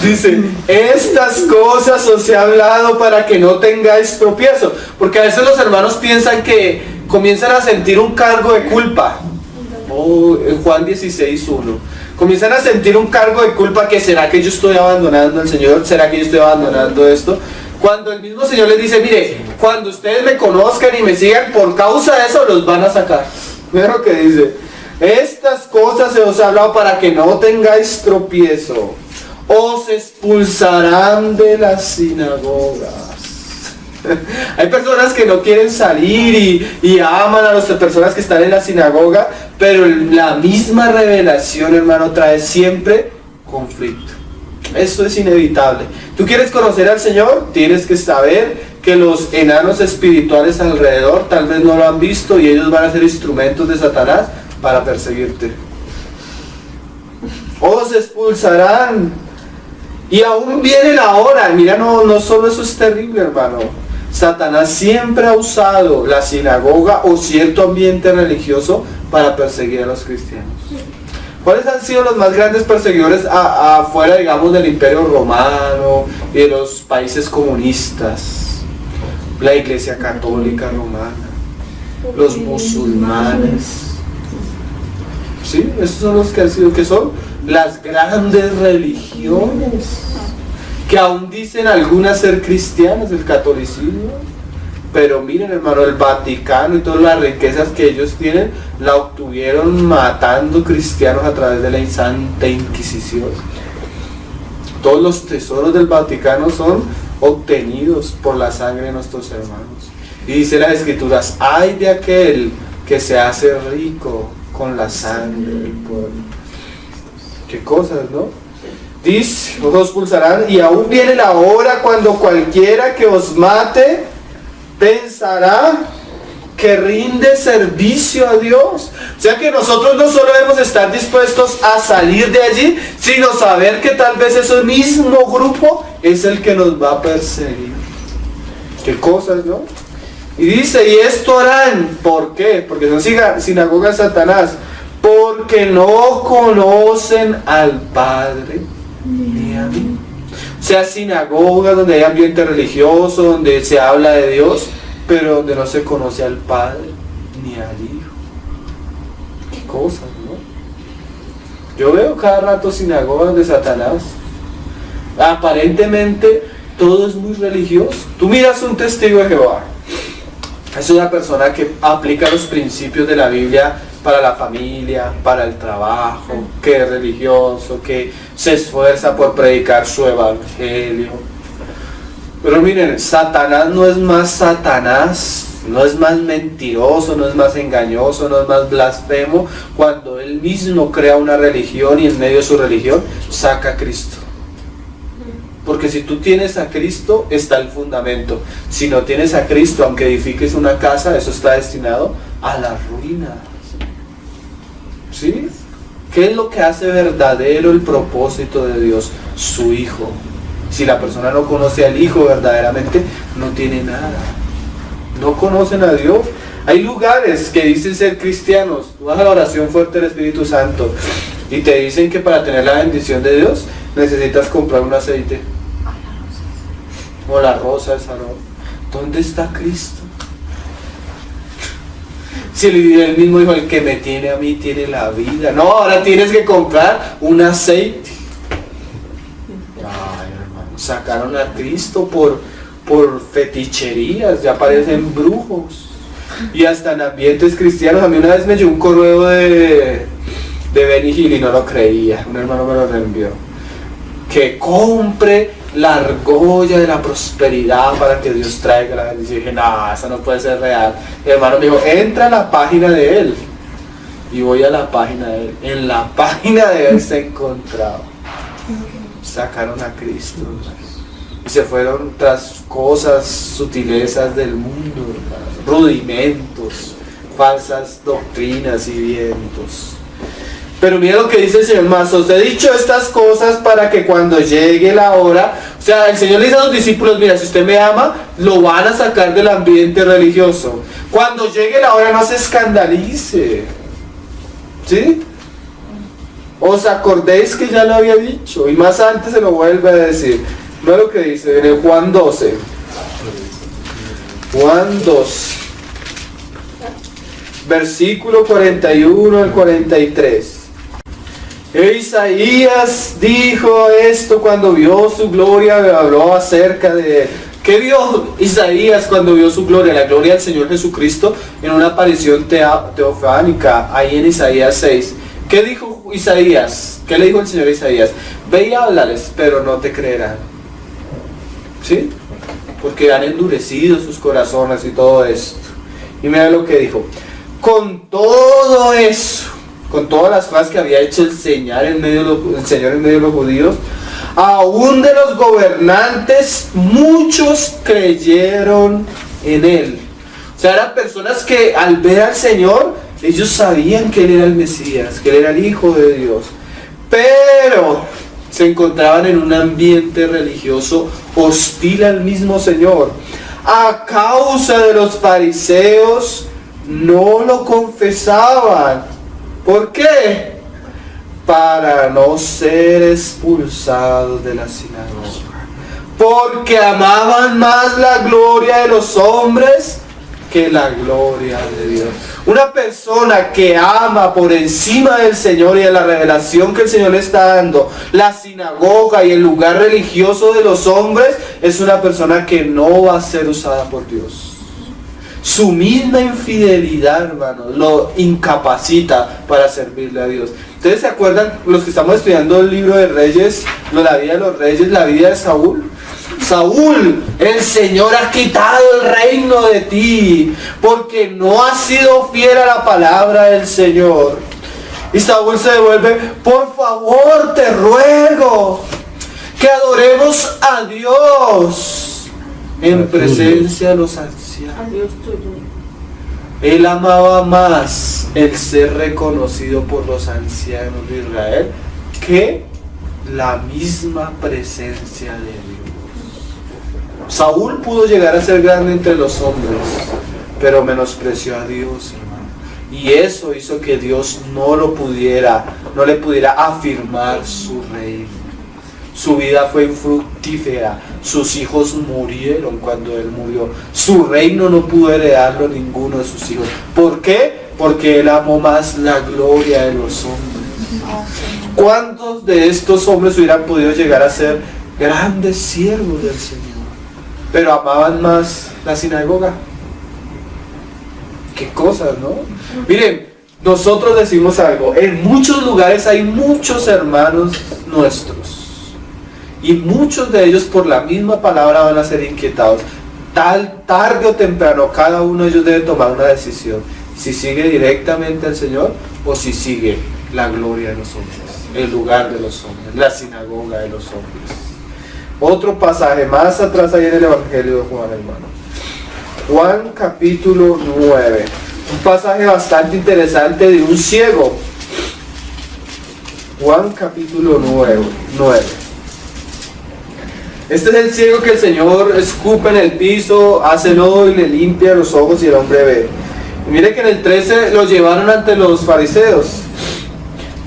Dice, estas cosas os he hablado para que no tengáis tropiezo. Porque a veces los hermanos piensan que comienzan a sentir un cargo de culpa. En Juan 16:1. Comienzan a sentir un cargo de culpa, que será que yo estoy abandonando al Señor, será que yo estoy abandonando esto. Cuando el mismo Señor les dice, mire, cuando ustedes me conozcan y me sigan, por causa de eso los van a sacar. Mira lo que dice, estas cosas se os he hablado para que no tengáis tropiezo, os expulsarán de las sinagogas. Hay personas que no quieren salir y aman a las personas que están en la sinagoga, pero la misma revelación, hermano, trae siempre conflicto. Eso es inevitable. ¿Tú quieres conocer al Señor? Tienes que saber que los enanos espirituales alrededor tal vez no lo han visto y ellos van a ser instrumentos de Satanás para perseguirte. Os expulsarán. Y aún viene la hora. Mira, no solo eso es terrible, hermano. Satanás siempre ha usado la sinagoga o cierto ambiente religioso para perseguir a los cristianos. ¿Cuáles han sido los más grandes perseguidores afuera, digamos, del Imperio Romano y de los países comunistas? La Iglesia Católica Romana, los musulmanes. ¿Sí? Esos son los que han sido, que son las grandes religiones, que aún dicen algunas ser cristianas, el catolicismo. Pero miren, hermano, el Vaticano y todas las riquezas que ellos tienen la obtuvieron matando cristianos a través de la Santa Inquisición. Todos los tesoros del Vaticano son obtenidos por la sangre de nuestros hermanos. Y dice las Escrituras, ay de aquel que se hace rico con la sangre del pueblo. Qué cosas, ¿no? Dice, os expulsarán, y aún viene la hora cuando cualquiera que os mate pensará que rinde servicio a Dios. O sea que nosotros no solo debemos estar dispuestos a salir de allí, sino saber que tal vez ese mismo grupo es el que nos va a perseguir. Qué cosas, ¿no? Y dice, y esto harán, ¿por qué? Porque son sinagogas de Satanás, porque no conocen al Padre ni a mí. O sea, sinagogas donde hay ambiente religioso, donde se habla de Dios, pero donde no se conoce al Padre ni al Hijo. Qué cosas, ¿no? Yo veo cada rato sinagogas de Satanás. Aparentemente todo es muy religioso. Tú miras un testigo de Jehová, es una persona que aplica los principios de la Biblia para la familia, para el trabajo, que es religioso, que se esfuerza por predicar su evangelio. Pero miren, Satanás no es más Satanás, no es más mentiroso, no es más engañoso, no es más blasfemo, cuando él mismo crea una religión y en medio de su religión saca a Cristo. Porque si tú tienes a Cristo, está el fundamento. Si no tienes a Cristo, aunque edifiques una casa, eso está destinado a la ruina. ¿Sí? ¿Qué es lo que hace verdadero el propósito de Dios? Su Hijo. Si la persona no conoce al Hijo verdaderamente, no tiene nada. No conocen a Dios. Hay lugares que dicen ser cristianos. Tú vas a la oración fuerte del Espíritu Santo y te dicen que para tener la bendición de Dios necesitas comprar un aceite. O la rosa del salón. ¿Dónde está Cristo? Si él mismo dijo, el que me tiene a mí tiene la vida. No, ahora tienes que comprar un aceite. Ay, hermano, sacaron a Cristo por feticherías, ya parecen brujos. Y hasta en ambientes cristianos. A mí una vez me llegó un correo de Benny Hill y no lo creía. Un hermano me lo reenvió. Que compre la argolla de la prosperidad para que Dios traiga la bendición. Y dije, no, eso no puede ser real. Mi hermano me dijo, entra a la página de él. Y voy a la página de él. En la página de él se encontraba. Sacaron a Cristo. Y se fueron tras cosas, sutilezas del mundo, rudimentos, falsas doctrinas y vientos. Pero mira lo que dice el Señor: más os he dicho estas cosas para que cuando llegue la hora, o sea, el Señor le dice a los discípulos, mira, si usted me ama, lo van a sacar del ambiente religioso. Cuando llegue la hora, no se escandalice. ¿Sí? Os acordéis que ya lo había dicho, y más antes se lo vuelve a decir. Mira lo que dice en el Juan 12. Juan 2. Versículo 41 al 43. Isaías dijo esto cuando vio su gloria, habló acerca de... ¿Qué vio Isaías cuando vio su gloria? La gloria del Señor Jesucristo en una aparición teofánica, ahí en Isaías 6. ¿Qué dijo Isaías? ¿Qué le dijo el Señor a Isaías? Ve y háblales, pero no te creerán. ¿Sí? Porque han endurecido sus corazones y todo esto. Y mira lo que dijo. Con todo eso, con todas las cosas que había hecho el Señor en medio de los judíos, aún de los gobernantes, muchos creyeron en Él. O sea, eran personas que al ver al Señor, ellos sabían que Él era el Mesías, que Él era el Hijo de Dios. Pero se encontraban en un ambiente religioso hostil al mismo Señor. A causa de los fariseos, no lo confesaban. ¿Por qué? Para no ser expulsados de la sinagoga. Porque amaban más la gloria de los hombres que la gloria de Dios. Una persona que ama por encima del Señor y de la revelación que el Señor le está dando, la sinagoga y el lugar religioso de los hombres, es una persona que no va a ser usada por Dios. Su misma infidelidad, hermanos, lo incapacita para servirle a Dios. ¿Ustedes se acuerdan, los que estamos estudiando el libro de Reyes, la vida de los reyes, la vida de Saúl? Saúl, el Señor ha quitado el reino de ti, porque no has sido fiel a la palabra del Señor. Y Saúl se devuelve, por favor te ruego, que adoremos a Dios en presencia de los ancianos. Él amaba más el ser reconocido por los ancianos de Israel que la misma presencia de Dios. Saúl pudo llegar a ser grande entre los hombres, pero menospreció a Dios, hermano. Y eso hizo que Dios no le pudiera afirmar su reino. Su vida fue infructífera. Sus hijos murieron cuando él murió. Su reino no pudo heredarlo ninguno de sus hijos. ¿Por qué? Porque él amó más la gloria de los hombres. ¿Cuántos de estos hombres hubieran podido llegar a ser grandes siervos del Señor? Pero amaban más la sinagoga. Qué cosas, ¿no? Miren, nosotros decimos algo. En muchos lugares hay muchos hermanos nuestros. Y muchos de ellos por la misma palabra van a ser inquietados. Tarde o temprano, cada uno de ellos debe tomar una decisión. Si sigue directamente al Señor o si sigue la gloria de los hombres, el lugar de los hombres, la sinagoga de los hombres. Otro pasaje más atrás ahí en el Evangelio de Juan, hermano. Juan capítulo 9. Un pasaje bastante interesante de un ciego. Juan capítulo 9. Este es el ciego que el Señor escupe en el piso, hace lodo y le limpia los ojos y el hombre ve. Y mire que en el 13 lo llevaron ante los fariseos.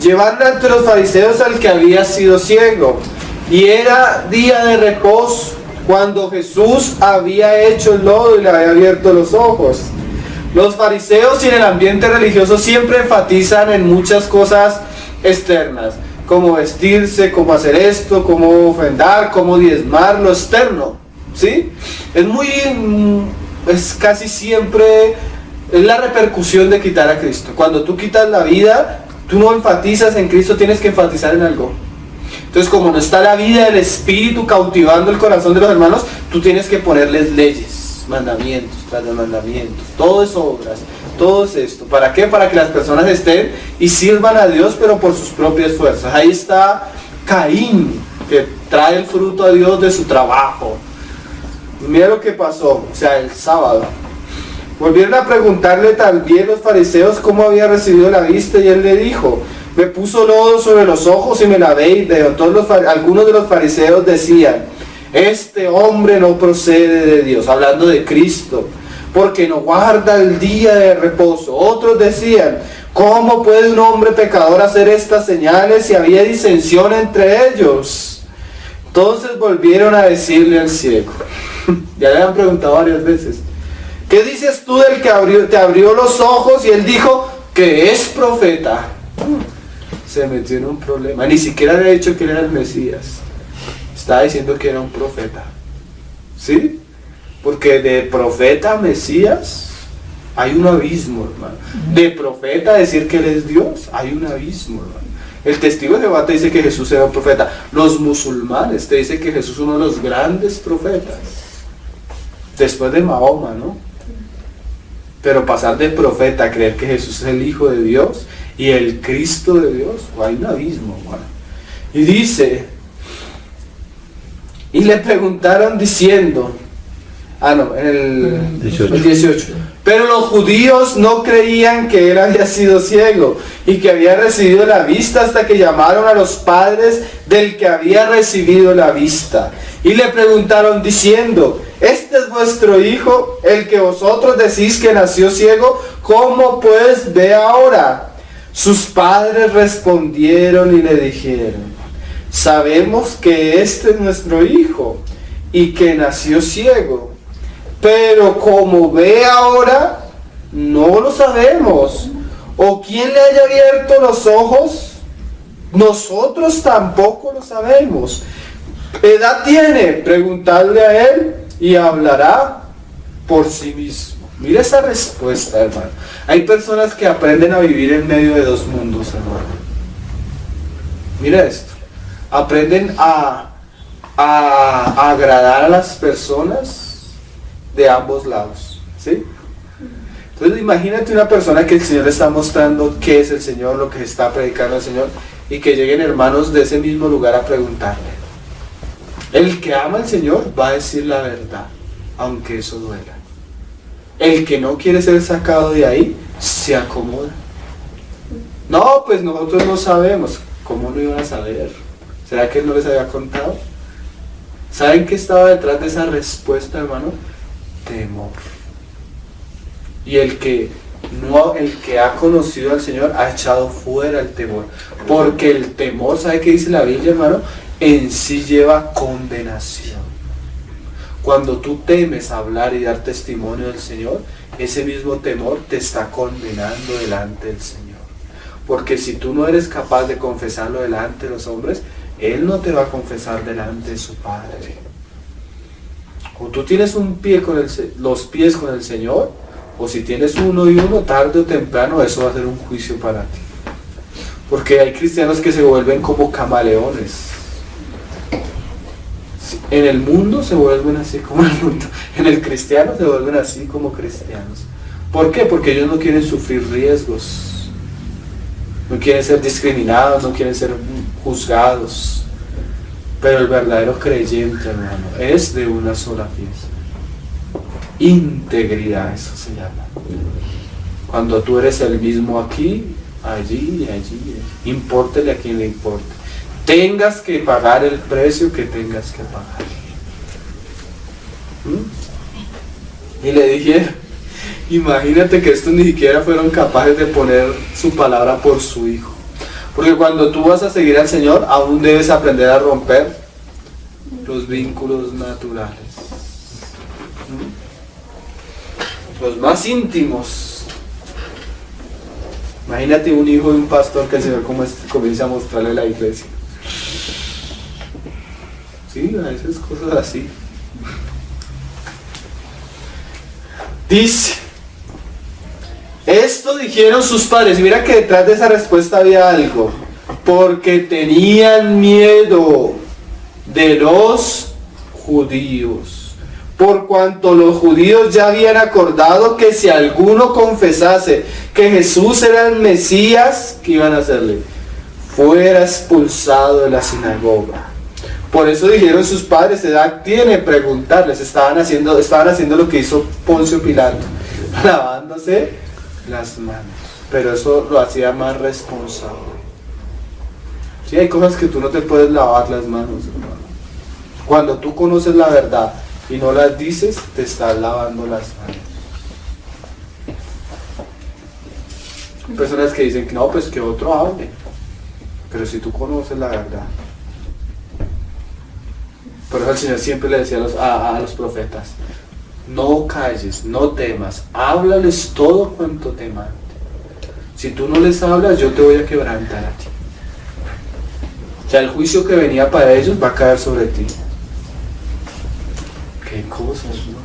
Llevaron ante los fariseos al que había sido ciego. Y era día de reposo, cuando Jesús había hecho el lodo y le había abierto los ojos. Los fariseos y en el ambiente religioso siempre enfatizan en muchas cosas externas, como vestirse, cómo hacer esto, cómo ofrendar, cómo diezmar, lo externo, ¿sí? Es casi siempre, es la repercusión de quitar a Cristo. Cuando tú quitas la vida, tú no enfatizas en Cristo, tienes que enfatizar en algo. Entonces, como no está la vida del Espíritu cautivando el corazón de los hermanos, tú tienes que ponerles leyes, mandamientos, tras de mandamientos, todo es obras, todo es esto. ¿Para qué? Para que las personas estén y sirvan a Dios, pero por sus propias fuerzas. Ahí está Caín, que trae el fruto a Dios de su trabajo. Mira lo que pasó, o sea, el sábado. Volvieron a preguntarle también los fariseos cómo había recibido la vista, y él le dijo: me puso lodo sobre los ojos y me lavé y veo. Algunos de los fariseos decían: este hombre no procede de Dios, hablando de Cristo, porque no guarda el día de reposo. Otros decían: ¿cómo puede un hombre pecador hacer estas señales si había disensión entre ellos? Entonces volvieron a decirle al ciego, ya le han preguntado varias veces: ¿qué dices tú del que te abrió los ojos? Y él dijo que es profeta. Se metió en un problema. Ni siquiera le ha dicho que él era el Mesías. Estaba diciendo que era un profeta. ¿Sí? Porque de profeta a Mesías hay un abismo, hermano. De profeta a decir que él es Dios, hay un abismo, hermano. El testigo de Jehová te dice que Jesús era un profeta. Los musulmanes te dicen que Jesús es uno de los grandes profetas. Después de Mahoma, ¿no? Pero pasar de profeta a creer que Jesús es el Hijo de Dios y el Cristo de Dios, hay un abismo, hermano. Y dice, y le preguntaron diciendo, en el 18. Pero los judíos no creían que él había sido ciego y que había recibido la vista hasta que llamaron a los padres del que había recibido la vista. Y le preguntaron diciendo: ¿este es vuestro hijo, el que vosotros decís que nació ciego? ¿Cómo pues ve ahora? Sus padres respondieron y le dijeron: sabemos que este es nuestro hijo y que nació ciego, pero como ve ahora, no lo sabemos. ¿O quién le haya abierto los ojos? Nosotros tampoco lo sabemos. ¿Edad tiene? Preguntadle a él y hablará por sí mismo. Mira esa respuesta, hermano. Hay personas que aprenden a vivir en medio de dos mundos, hermano. Mira esto. Aprenden a agradar a las personas de ambos lados, ¿sí? Entonces imagínate una persona que el Señor le está mostrando qué es el Señor, lo que está predicando el Señor, y que lleguen hermanos de ese mismo lugar a preguntarle. El que ama al Señor va a decir la verdad, aunque eso duela. El que no quiere ser sacado de ahí, se acomoda. No, pues nosotros no sabemos. ¿Cómo no iban a saber? ¿Será que él no les había contado? ¿Saben qué estaba detrás de esa respuesta, hermano? Temor. Y el que ha conocido al Señor ha echado fuera el temor. Porque el temor, ¿sabe qué dice la Biblia, hermano? En sí lleva condenación. Cuando tú temes hablar y dar testimonio del Señor, ese mismo temor te está condenando delante del Señor. Porque si tú no eres capaz de confesarlo delante de los hombres, Él no te va a confesar delante de su Padre. O tú tienes los pies con el Señor, o si tienes uno y uno, tarde o temprano eso va a ser un juicio para ti. Porque hay cristianos que se vuelven como camaleones. En el mundo se vuelven así como el mundo. En el cristiano se vuelven así como cristianos. ¿Por qué? Porque ellos no quieren sufrir riesgos. No quieren ser discriminados, no quieren ser juzgados. Pero el verdadero creyente, hermano, es de una sola pieza. Integridad, eso se llama. Cuando tú eres el mismo aquí, allí y allí, impórtele a quien le importe. Tengas que pagar el precio que tengas que pagar. Y le dije, imagínate que estos ni siquiera fueron capaces de poner su palabra por su hijo. Porque cuando tú vas a seguir al Señor, aún debes aprender a romper los vínculos naturales. Los más íntimos. Imagínate un hijo de un pastor que el Señor comienza a mostrarle la iglesia. Sí, a veces cosas así. Dice, esto dijeron sus padres, y mira que detrás de esa respuesta había algo, porque tenían miedo de los judíos, por cuanto los judíos ya habían acordado que si alguno confesase que Jesús era el Mesías, ¿qué iban a hacerle? Fuera expulsado de la sinagoga. Por eso dijeron sus padres, edad tiene preguntarles, estaban haciendo lo que hizo Poncio Pilato, lavándose las manos, pero eso lo hacía más responsable. Sí, hay cosas que tú no te puedes lavar las manos, hermano. Cuando tú conoces la verdad y no las dices, te estás lavando las manos. Hay personas que dicen que no, pues que otro hable, pero si tú conoces la verdad. Por eso el Señor siempre le decía a los profetas, no calles, no temas, háblales todo cuanto te mande. Si tú no les hablas, yo te voy a quebrantar a ti. O sea, el juicio que venía para ellos va a caer sobre ti. Qué cosas, ¿no?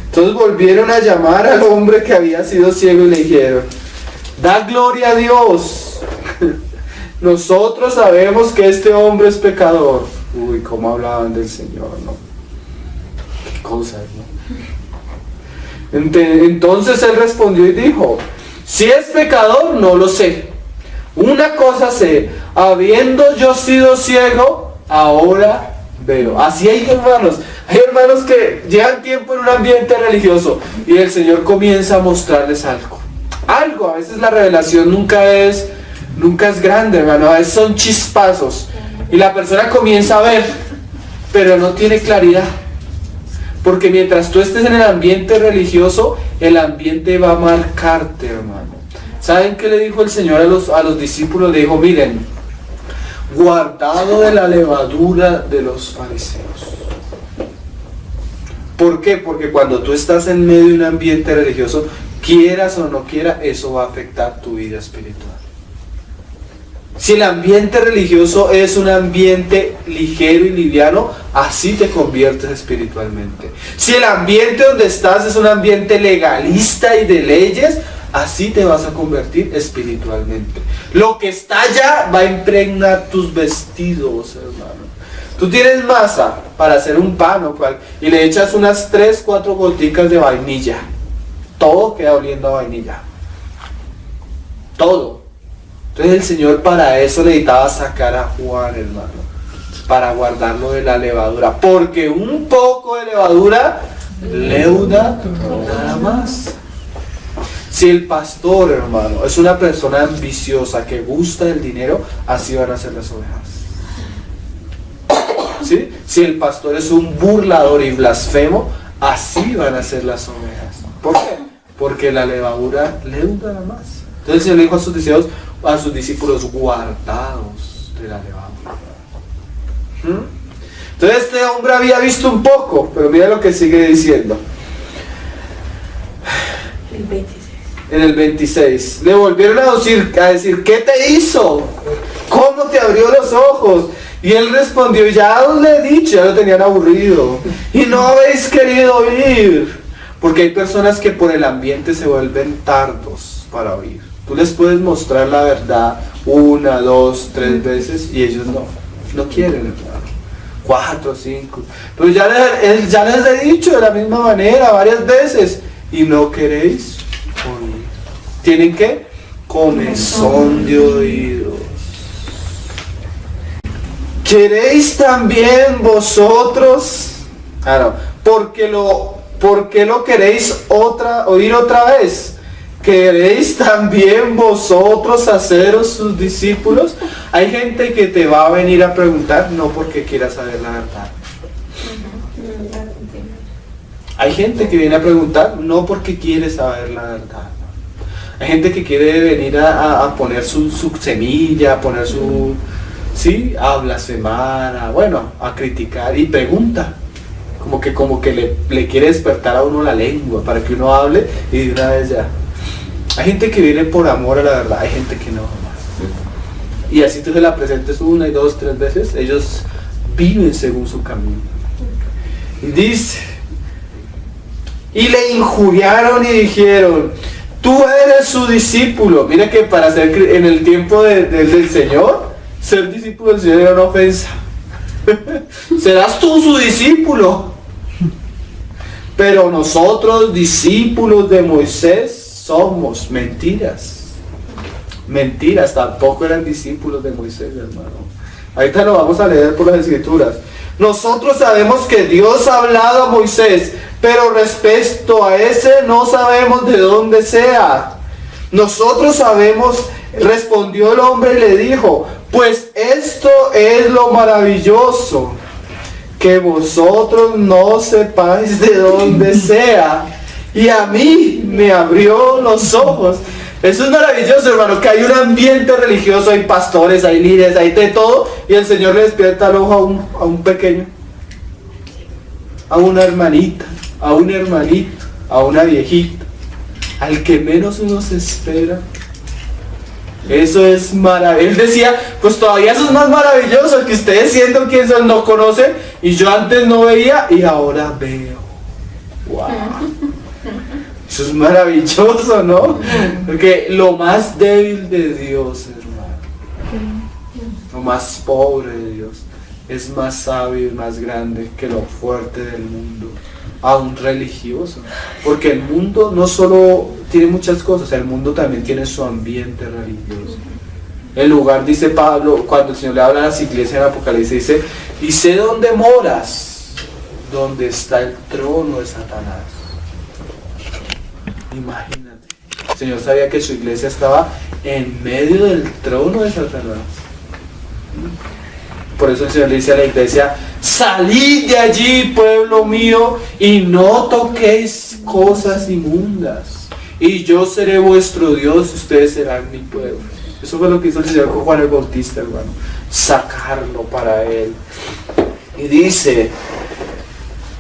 Entonces volvieron a llamar al hombre que había sido ciego y le dijeron, da gloria a Dios. Nosotros sabemos que este hombre es pecador. Uy, cómo hablaban del Señor, ¿no? Qué cosas, ¿no? Entonces él respondió y dijo, si es pecador, no lo sé. Una cosa sé, habiendo yo sido ciego, ahora veo. Así hay hermanos que llevan tiempo en un ambiente religioso y el Señor comienza a mostrarles algo. A veces la revelación nunca es grande, hermano, a veces son chispazos. Y la persona comienza a ver, pero no tiene claridad. Porque mientras tú estés en el ambiente religioso, el ambiente va a marcarte, hermano. ¿Saben qué le dijo el Señor a los discípulos? Le dijo, miren, guardado de la levadura de los fariseos. ¿Por qué? Porque cuando tú estás en medio de un ambiente religioso, quieras o no quieras, eso va a afectar tu vida espiritual. Si el ambiente religioso es un ambiente ligero y liviano, así te conviertes espiritualmente. Si el ambiente donde estás es un ambiente legalista y de leyes, así te vas a convertir espiritualmente. Lo que está allá va a impregnar tus vestidos, hermano. Tú tienes masa para hacer un pan o cual, y le echas unas 3-4 goticas de vainilla. Todo queda oliendo a vainilla. Todo. Entonces el Señor para eso necesitaba sacar a Juan, hermano, para guardarlo de la levadura, porque un poco de levadura leuda nada más. Si el pastor, hermano, es una persona ambiciosa que gusta del dinero, así van a ser las ovejas. ¿Sí? Si el pastor es un burlador y blasfemo, así van a ser las ovejas. ¿Por qué? Porque la levadura leuda nada más. Entonces el Señor le dijo a sus discípulos guardados de la levadura. Entonces este hombre había visto un poco, pero mira lo que sigue diciendo. El 26. En el 26 le volvieron a decir, ¿qué te hizo? ¿Cómo te abrió los ojos? Y él respondió, ya os le he dicho, ya lo tenían aburrido y no habéis querido oír. Porque hay personas que por el ambiente se vuelven tardos para oír. Tú les puedes mostrar la verdad 1, 2, 3 veces y ellos no quieren, hermano. 4, 5. Pero ya les he dicho de la misma manera varias veces y no queréis oír. ¿Tienen qué? Comezón de oídos. ¿Queréis también vosotros? ¿Por qué lo queréis oír otra vez? ¿Queréis también vosotros haceros sus discípulos? Hay gente que te va a venir a preguntar no porque quiera saber la verdad. Hay gente que viene a preguntar no porque quiere saber la verdad. Hay gente que quiere venir a poner su semilla, a poner a blasfemar, a criticar y pregunta. Como que le quiere despertar a uno la lengua para que uno hable y de una vez ya. Hay gente que viene por amor a la verdad, hay gente que no jamás. Y así tú se la presentes 1, 2, 3 veces, ellos viven según su camino. Y dice, y le injuriaron y dijeron, tú eres su discípulo. Mira que para ser en el tiempo del Señor, ser discípulo del Señor era una ofensa. Serás tú su discípulo. Pero nosotros, discípulos de Moisés, somos mentiras. Mentiras, tampoco eran discípulos de Moisés, hermano. Ahorita lo vamos a leer por las escrituras. Nosotros sabemos que Dios ha hablado a Moisés, pero respecto a ese no sabemos de dónde sea. Nosotros sabemos, respondió el hombre y le dijo, pues esto es lo maravilloso, que vosotros no sepáis de dónde sea. Y a mí me abrió los ojos. Eso es maravilloso, hermano, que hay un ambiente religioso, hay pastores, hay líderes, hay de todo, y el Señor le despierta el ojo a un pequeño, a una hermanita, a un hermanito, a una viejita, al que menos uno se espera. Eso es maravilloso. Él decía, pues todavía eso es más maravilloso, que ustedes siendo quien son no conocen, y yo antes no veía y ahora veo. Wow. Eso es maravilloso, ¿no? Porque lo más débil de Dios, hermano, lo más pobre de Dios, es más sabio y más grande que lo fuerte del mundo, aún religioso. Porque el mundo no solo tiene muchas cosas, el mundo también tiene su ambiente religioso. El lugar, dice Pablo, cuando el Señor le habla a las iglesias en Apocalipsis, dice, y sé dónde moras, donde está el trono de Satanás. Imagínate, el Señor sabía que su iglesia estaba en medio del trono de Satanás. Por eso el Señor le dice a la iglesia, salid de allí, pueblo mío, y no toquéis cosas inmundas, y yo seré vuestro Dios, y ustedes serán mi pueblo. Eso fue lo que hizo el Señor con Juan el Bautista, hermano, sacarlo para Él. Y dice,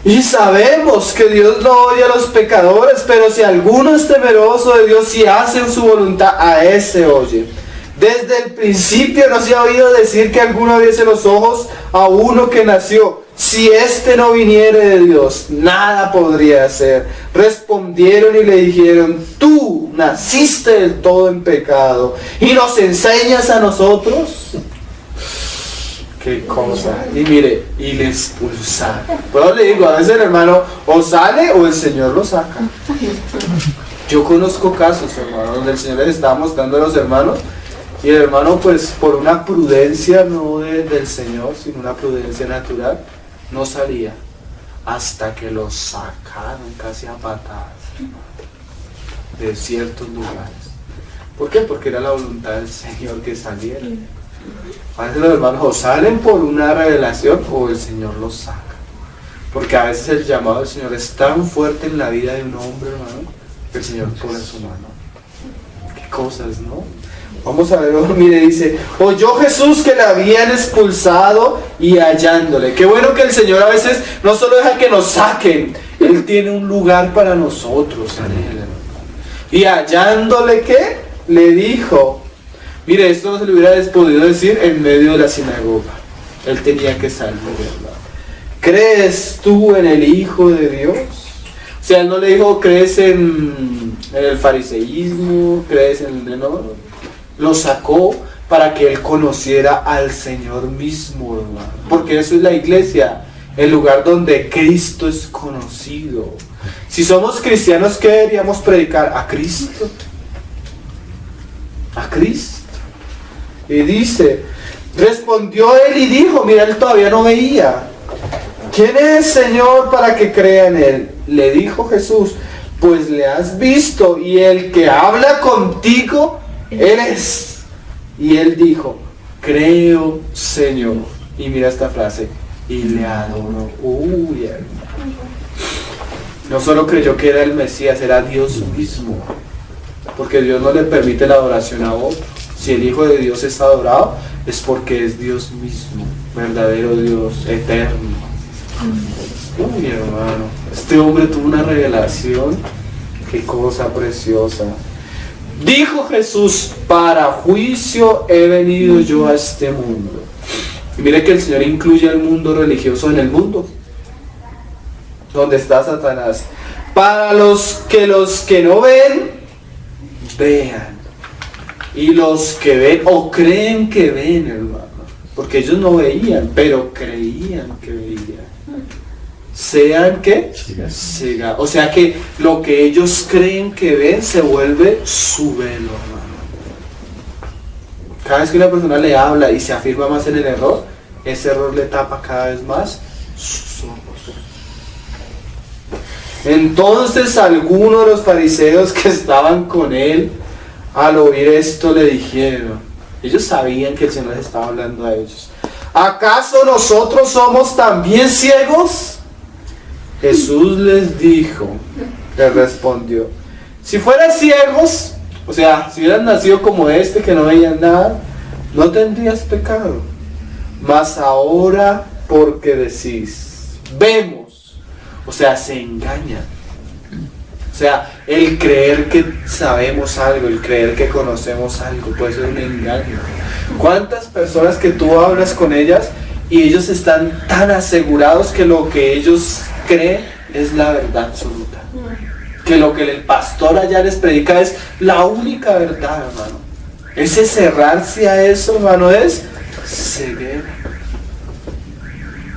y sabemos que Dios no odia a los pecadores, pero si alguno es temeroso de Dios y hace su voluntad, a ese oye. Desde el principio no se ha oído decir que alguno abriese los ojos a uno que nació. Si éste no viniere de Dios, nada podría hacer. Respondieron y le dijeron, tú naciste del todo en pecado y nos enseñas a nosotros. Qué cosa. Y mire, y le expulsaron. Pues le digo, a veces el hermano o sale o el Señor lo saca. Yo conozco casos, hermano, donde el Señor les estaba mostrando a los hermanos y el hermano, pues por una prudencia no del Señor, sino una prudencia natural, no salía hasta que lo sacaron casi a patadas de ciertos lugares. ¿Por qué? Porque era la voluntad del Señor que saliera. A veces los hermanos o salen por una revelación o el Señor los saca. Porque a veces el llamado del Señor es tan fuerte en la vida de un hombre, hermano, que el Señor pone su mano. Qué cosas, ¿no? Vamos a ver, mire, dice, oyó Jesús que le habían expulsado y hallándole. Qué bueno que el Señor a veces no solo deja que nos saquen, Él tiene un lugar para nosotros en Él. Y hallándole, ¿qué? Le dijo, mire, esto no se le hubiera podido decir en medio de la sinagoga. Él tenía que salir, ¿verdad? ¿Crees tú en el Hijo de Dios? O sea, él no le dijo, crees en el fariseísmo, crees en el... No, lo sacó para que él conociera al Señor mismo, hermano. Porque eso es la iglesia, el lugar donde Cristo es conocido. Si somos cristianos, ¿qué deberíamos predicar? A Cristo. A Cristo. Y dice, respondió él y dijo, mira, él todavía no veía. ¿Quién es, Señor, para que crea en él? Le dijo Jesús, pues le has visto y el que habla contigo, él es. Y él dijo, creo, Señor. Y mira esta frase, y le adoró. Uy, hermano. No solo creyó que era el Mesías, era Dios mismo. Porque Dios no le permite la adoración a otro. Si el Hijo de Dios es adorado, es porque es Dios mismo, verdadero Dios, eterno. Uy, hermano, este hombre tuvo una revelación, qué cosa preciosa. Dijo Jesús, para juicio he venido yo a este mundo. Y mire que el Señor incluye al mundo religioso en el mundo, donde está Satanás, para los que no ven, vean. Y los que ven o creen que ven, hermano, porque ellos no veían, pero creían que veían. Sean que ciega. O sea que lo que ellos creen que ven se vuelve su velo, hermano. Cada vez que una persona le habla y se afirma más en el error, ese error le tapa cada vez más sus ojos. Entonces algunos de los fariseos que estaban con él, al oír esto le dijeron, ellos sabían que el Señor les estaba hablando a ellos, ¿acaso nosotros somos también ciegos? Jesús les dijo, les respondió, si fueran ciegos, o sea, si hubieran nacido como este que no veían nada, no tendrías pecado. Mas ahora porque decís, vemos, o sea, se engañan. O sea, el creer que sabemos algo, el creer que conocemos algo, puede ser un engaño. ¿Cuántas personas que tú hablas con ellas y ellos están tan asegurados que lo que ellos creen es la verdad absoluta? Que lo que el pastor allá les predica es la única verdad, hermano. Ese cerrarse a eso, hermano, es ceguera.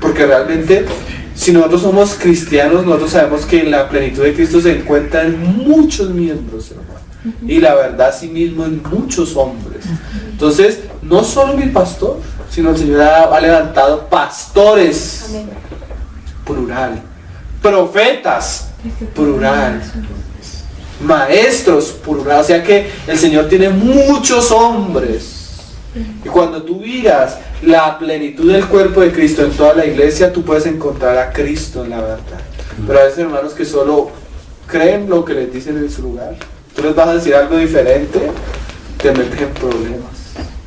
Porque realmente, si nosotros somos cristianos, nosotros sabemos que en la plenitud de Cristo se encuentra en muchos miembros, hermano. Y la verdad sí mismo en muchos hombres. Entonces, no solo mi pastor, sino el Señor ha levantado pastores, plural, profetas, plural, maestros, plural. O sea que el Señor tiene muchos hombres. Y cuando tú miras la plenitud del cuerpo de Cristo en toda la iglesia, tú puedes encontrar a Cristo en la verdad. Pero a veces hermanos que solo creen lo que les dicen en su lugar, tú les vas a decir algo diferente, te meten en problemas.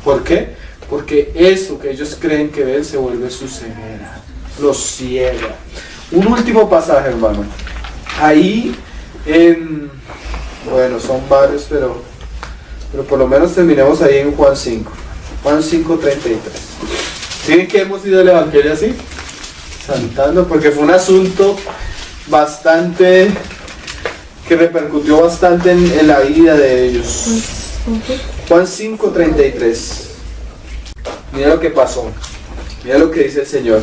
¿Por qué? Porque eso que ellos creen que ven se vuelve su ceguera, los ciega. Un último pasaje, hermano. Ahí bueno, son varios, pero por lo menos terminemos ahí en Juan 5. Juan 5:33. ¿Sí que hemos ido al Evangelio así? Saltando, porque fue un asunto bastante, que repercutió bastante en la vida de ellos. Juan 5:33. Mira lo que pasó. Mira lo que dice el Señor.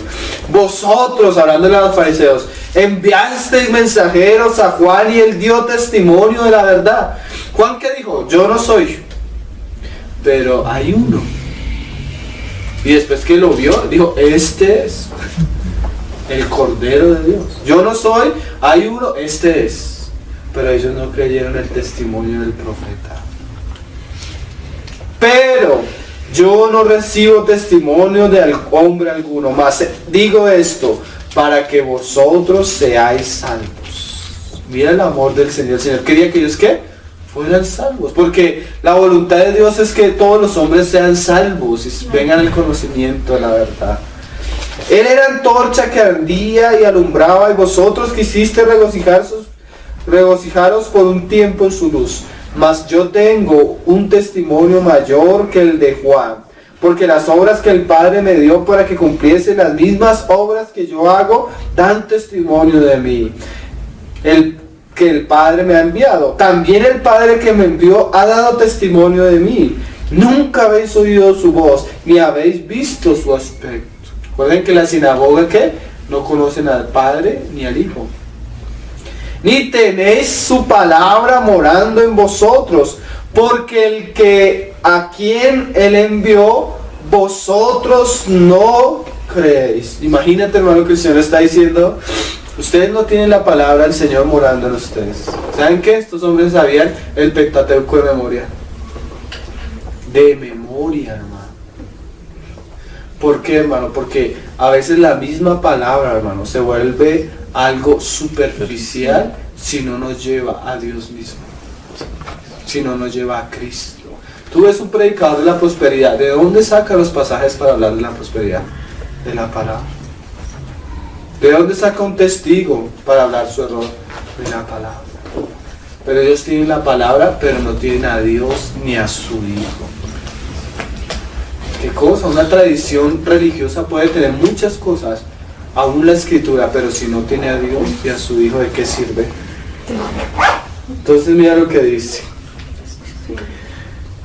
Vosotros, hablándole a los fariseos, enviasteis mensajeros a Juan y él dio testimonio de la verdad. Juan, ¿qué dijo? Yo no soy, pero hay uno. Y después que lo vio, dijo, este es el Cordero de Dios. Yo no soy, hay uno, este es. Pero ellos no creyeron el testimonio del profeta. Pero yo no recibo testimonio de hombre alguno, más digo esto, para que vosotros seáis salvos. Mira el amor del Señor. El Señor quería que ellos, ¿qué? Fueran salvos, porque la voluntad de Dios es que todos los hombres sean salvos y vengan al conocimiento de la verdad. Él era antorcha que ardía y alumbraba, y vosotros quisiste regocijaros por un tiempo en su luz. Mas yo tengo un testimonio mayor que el de Juan, porque las obras que el Padre me dio para que cumpliese las mismas obras que yo hago, dan testimonio de mí. que el Padre me ha enviado. También el Padre que me envió ha dado testimonio de mí. Nunca habéis oído su voz, ni habéis visto su aspecto. Recuerden que la sinagoga, ¿qué? No conocen al Padre ni al Hijo. Ni tenéis su palabra morando en vosotros, porque el que a quien él envió, vosotros no creéis. Imagínate, hermano, que el Señor está diciendo: ustedes no tienen la palabra del Señor morando en ustedes. ¿Saben qué? Estos hombres sabían el Pentateuco de memoria. De memoria, hermano. ¿Por qué, hermano? Porque a veces la misma palabra, hermano, se vuelve algo superficial si no nos lleva a Dios mismo, si no nos lleva a Cristo. Tú ves un predicador de la prosperidad, ¿de dónde saca los pasajes para hablar de la prosperidad? De la palabra. ¿De dónde saca un testigo para hablar su error? De la palabra. Pero ellos tienen la palabra, pero no tienen a Dios ni a su Hijo. ¿Qué cosa? Una tradición religiosa puede tener muchas cosas, aún la Escritura, pero si no tiene a Dios y a su Hijo, ¿de qué sirve? Entonces mira lo que dice: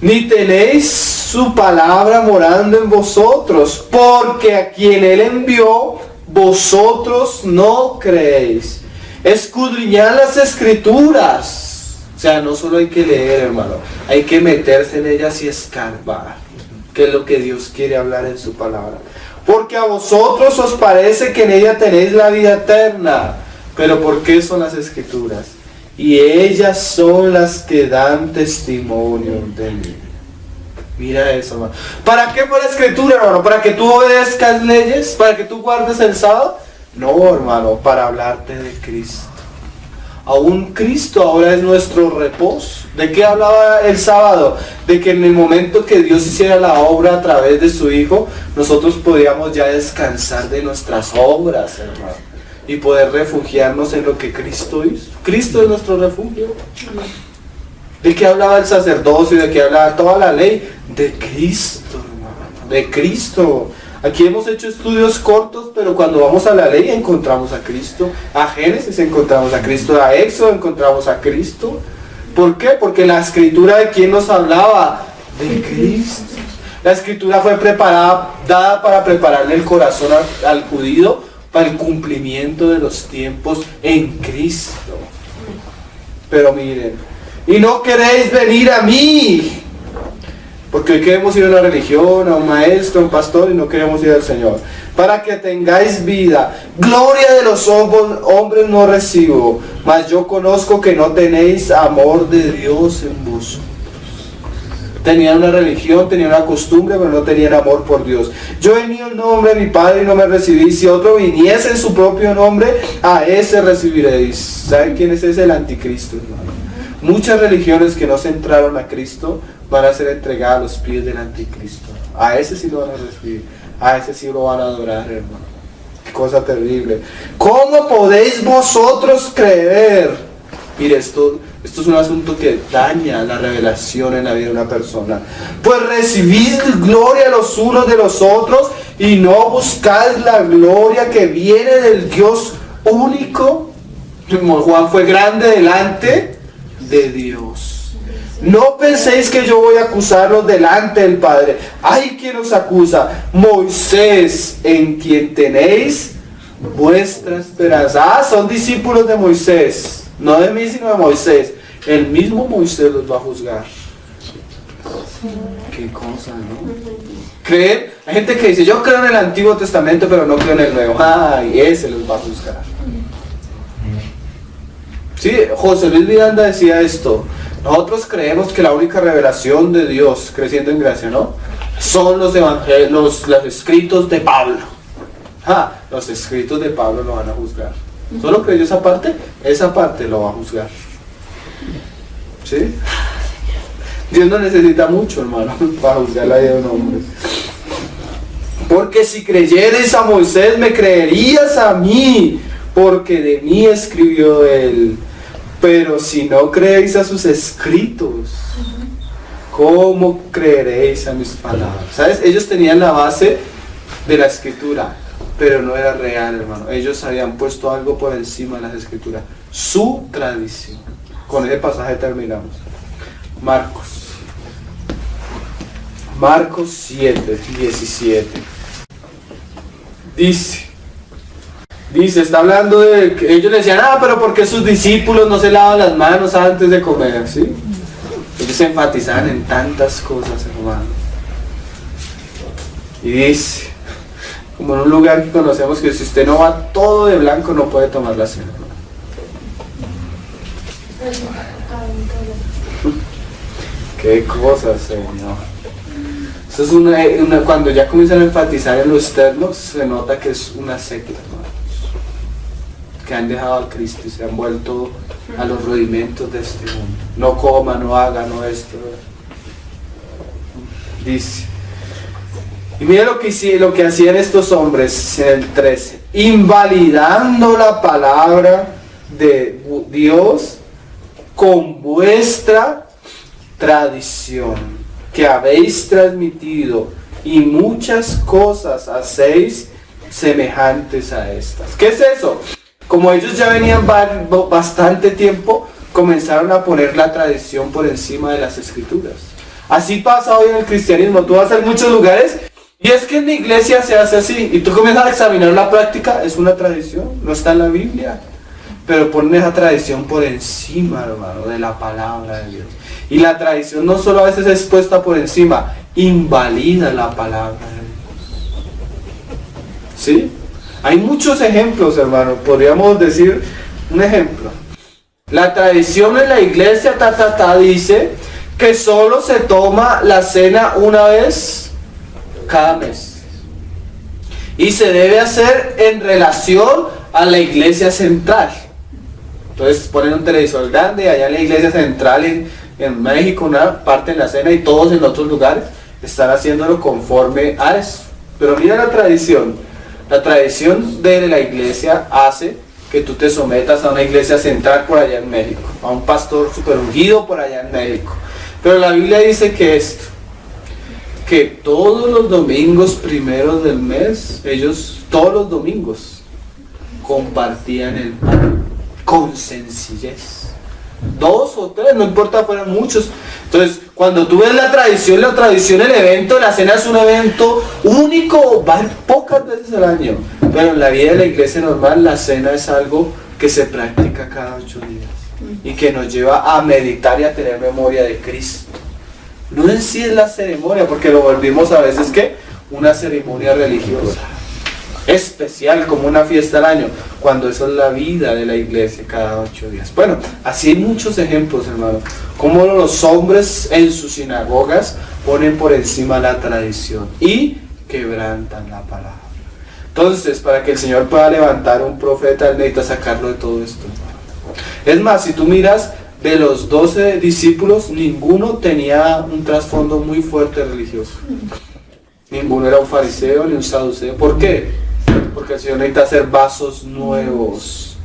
ni tenéis su palabra morando en vosotros, porque a quien él envió, vosotros no creéis. Escudriñad las Escrituras. O sea, no solo hay que leer, hermano, hay que meterse en ellas y escarbar, que es lo que Dios quiere hablar en su palabra. Porque a vosotros os parece que en ella tenéis la vida eterna. Pero ¿por qué son las Escrituras? Y ellas son las que dan testimonio de mí. Mira eso, hermano. ¿Para qué fue la Escritura, hermano? ¿Para que tú obedezcas leyes? ¿Para que tú guardes el sábado? No, hermano, para hablarte de Cristo. Aún Cristo ahora es nuestro reposo. ¿De qué hablaba el sábado? De que en el momento que Dios hiciera la obra a través de su Hijo, nosotros podíamos ya descansar de nuestras obras, hermano, y poder refugiarnos en lo que Cristo hizo. Cristo es nuestro refugio. ¿De qué hablaba el sacerdocio? ¿De qué hablaba toda la ley? De Cristo, hermano. De Cristo. Aquí hemos hecho estudios cortos, pero cuando vamos a la ley encontramos a Cristo. A Génesis encontramos a Cristo. A Éxodo encontramos a Cristo. ¿Por qué? Porque la Escritura, ¿de quién nos hablaba? De Cristo. La Escritura fue dada para prepararle el corazón al judío para el cumplimiento de los tiempos en Cristo. Pero miren, y no queréis venir a mí, porque hoy queremos ir a una religión, a un maestro, a un pastor, y no queremos ir al Señor, para que tengáis vida. Gloria de los hombres no recibo, mas yo conozco que no tenéis amor de Dios en vosotros. Tenían una religión, tenían una costumbre, pero no tenían amor por Dios. Yo venía en nombre de mi Padre y no me recibís. Si otro viniese en su propio nombre, a ese recibiréis. ¿Saben quién es ese? El anticristo, hermano. Muchas religiones que no se entraron a Cristo van a ser entregadas a los pies del anticristo. A ese sí lo van a recibir. A ese sí lo van a adorar, hermano. Qué cosa terrible. ¿Cómo podéis vosotros creer? Mire, esto es un asunto que daña la revelación en la vida de una persona. Pues recibid gloria los unos de los otros y no buscáis la gloria que viene del Dios único. Juan fue grande delante de Dios. No penséis que yo voy a acusarlos delante del Padre. ¡Ay, quién os acusa! Moisés, en quien tenéis vuestra esperanza. Son discípulos de Moisés. No de mí, sino de Moisés. El mismo Moisés los va a juzgar. Qué cosa, ¿no? Creer, hay gente que dice: yo creo en el Antiguo Testamento, pero no creo en el Nuevo. Ay, ese los va a juzgar. Sí, José Luis Miranda decía esto: nosotros creemos que la única revelación de Dios, creciendo en gracia, ¿no?, son los evangelios, los escritos de Pablo. Los escritos de Pablo lo van a juzgar. ¿Solo creyó esa parte? Esa parte lo va a juzgar. ¿Sí? Dios no necesita mucho, hermano, para juzgar la vida de un hombre. Porque si creyeres a Moisés, me creerías a mí, porque de mí escribió él. Pero si no creéis a sus escritos, ¿cómo creeréis a mis palabras? ¿Sabes? Ellos tenían la base de la Escritura, pero no era real, hermano. Ellos habían puesto algo por encima de las escrituras, su tradición. Con ese pasaje terminamos. Marcos 7, 17. Dice, está hablando de que ellos le decían, pero ¿por qué sus discípulos no se lavan las manos antes de comer? ¿Sí? Ellos se enfatizaban en tantas cosas, hermano. Y dice, como en un lugar que conocemos, que si usted no va todo de blanco no puede tomar la cena. Qué cosas, Señor. Eso es cuando ya comienzan a enfatizar en lo externo, se nota que es una secta, hermanos, que han dejado a Cristo y se han vuelto a los rudimentos de este mundo. No coma, no haga, no esto. Dice, y mira lo que hacían estos hombres en el 13, invalidando la palabra de Dios con vuestra tradición que habéis transmitido, y muchas cosas hacéis semejantes a estas. ¿Qué es eso? Como ellos ya venían bastante tiempo, comenzaron a poner la tradición por encima de las escrituras. Así pasa hoy en el cristianismo. Tú vas a muchos lugares y es que en la iglesia se hace así, y tú comienzas a examinar la práctica, es una tradición, no está en la Biblia, pero ponen esa tradición por encima, hermano, de la palabra de Dios. Y la tradición no solo a veces es puesta por encima, invalida la palabra de Dios. ¿Sí? Hay muchos ejemplos, hermano. Podríamos decir un ejemplo. La tradición en la iglesia dice que solo se toma la cena una vez cada mes. Y se debe hacer en relación a la iglesia central. Entonces ponen un televisor grande allá en la iglesia central en México, una parte en la cena, y todos en otros lugares están haciéndolo conforme a eso. Pero mira la tradición de la iglesia hace que tú te sometas a una iglesia central por allá en México, a un pastor super ungido por allá en México. Pero la Biblia dice que todos los domingos primeros del mes, ellos todos los domingos compartían el pan con sencillez. 2 o 3, no importa, fueran muchos. Entonces, cuando tú ves la tradición, el evento, la cena es un evento único, va pocas veces al año. Pero en la vida de la iglesia normal, la cena es algo que se practica cada 8 días y que nos lleva a meditar y a tener memoria de Cristo. No en sí es la ceremonia, porque lo volvimos a veces que una ceremonia religiosa especial, como una fiesta al año, cuando eso es la vida de la iglesia cada 8 días. Bueno, así hay muchos ejemplos, hermano, como los hombres en sus sinagogas ponen por encima la tradición y quebrantan la palabra. Entonces, para que el Señor pueda levantar un profeta, Él necesita sacarlo de todo esto. Es más, si tú miras, de los 12 discípulos, ninguno tenía un trasfondo muy fuerte religioso. Ninguno era un fariseo ni un saduceo. ¿Por qué? Porque el Señor necesita hacer vasos nuevos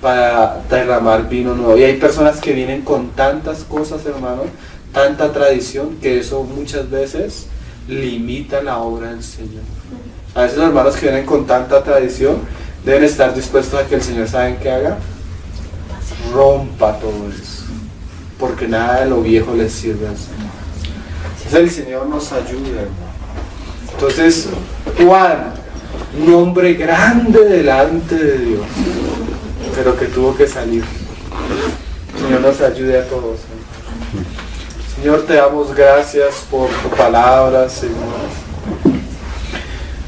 para derramar vino nuevo. Y hay personas que vienen con tantas cosas, hermano, tanta tradición, que eso muchas veces limita la obra del Señor. A veces los hermanos que vienen con tanta tradición deben estar dispuestos a que el Señor, ¿saben qué haga? Rompa todo eso, porque nada de lo viejo les sirve al Señor. Entonces el Señor nos ayuda, hermano. Entonces, Juan, un hombre grande delante de Dios, pero que tuvo que salir. El Señor nos ayude a todos. Señor, te damos gracias por tu palabra, Señor.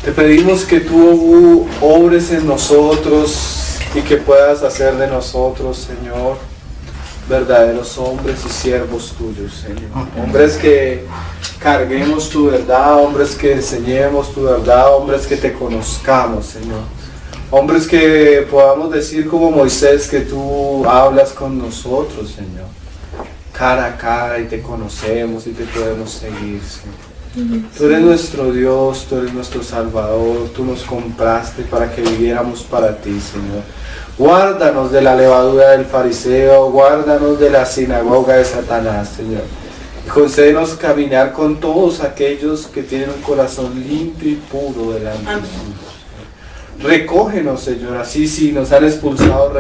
Te pedimos que tú obres en nosotros y que puedas hacer de nosotros, Señor, verdaderos hombres y siervos tuyos, Señor. Hombres que carguemos tu verdad, hombres que enseñemos tu verdad, hombres que te conozcamos, Señor. Hombres que podamos decir como Moisés que tú hablas con nosotros, Señor, cara a cara, y te conocemos y te podemos seguir, Señor. Tú eres nuestro Dios, tú eres nuestro Salvador, tú nos compraste para que viviéramos para ti, Señor. Guárdanos de la levadura del fariseo, guárdanos de la sinagoga de Satanás, Señor. Y concédenos caminar con todos aquellos que tienen un corazón limpio y puro delante de ti. Recógenos, Señor, así si nos han expulsado,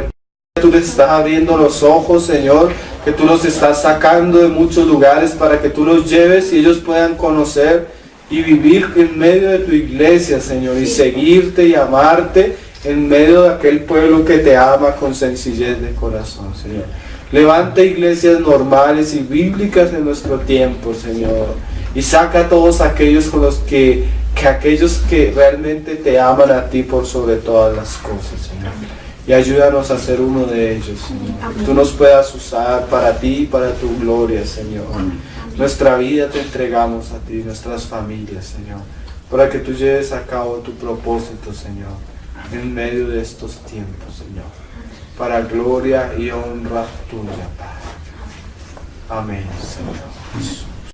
tú les estás abriendo los ojos, Señor, que tú los estás sacando de muchos lugares para que tú los lleves y ellos puedan conocer y vivir en medio de tu iglesia, Señor, y seguirte y amarte en medio de aquel pueblo que te ama con sencillez de corazón, Señor. Levanta iglesias normales y bíblicas en nuestro tiempo, Señor, y saca a todos aquellos con los que aquellos que realmente te aman a ti por sobre todas las cosas, Señor. Y ayúdanos a ser uno de ellos, Señor. Que tú nos puedas usar para ti y para tu gloria, Señor. Nuestra vida te entregamos a ti, nuestras familias, Señor, para que tú lleves a cabo tu propósito, Señor, en medio de estos tiempos, Señor, para gloria y honra tuya, Padre. Amén, Señor.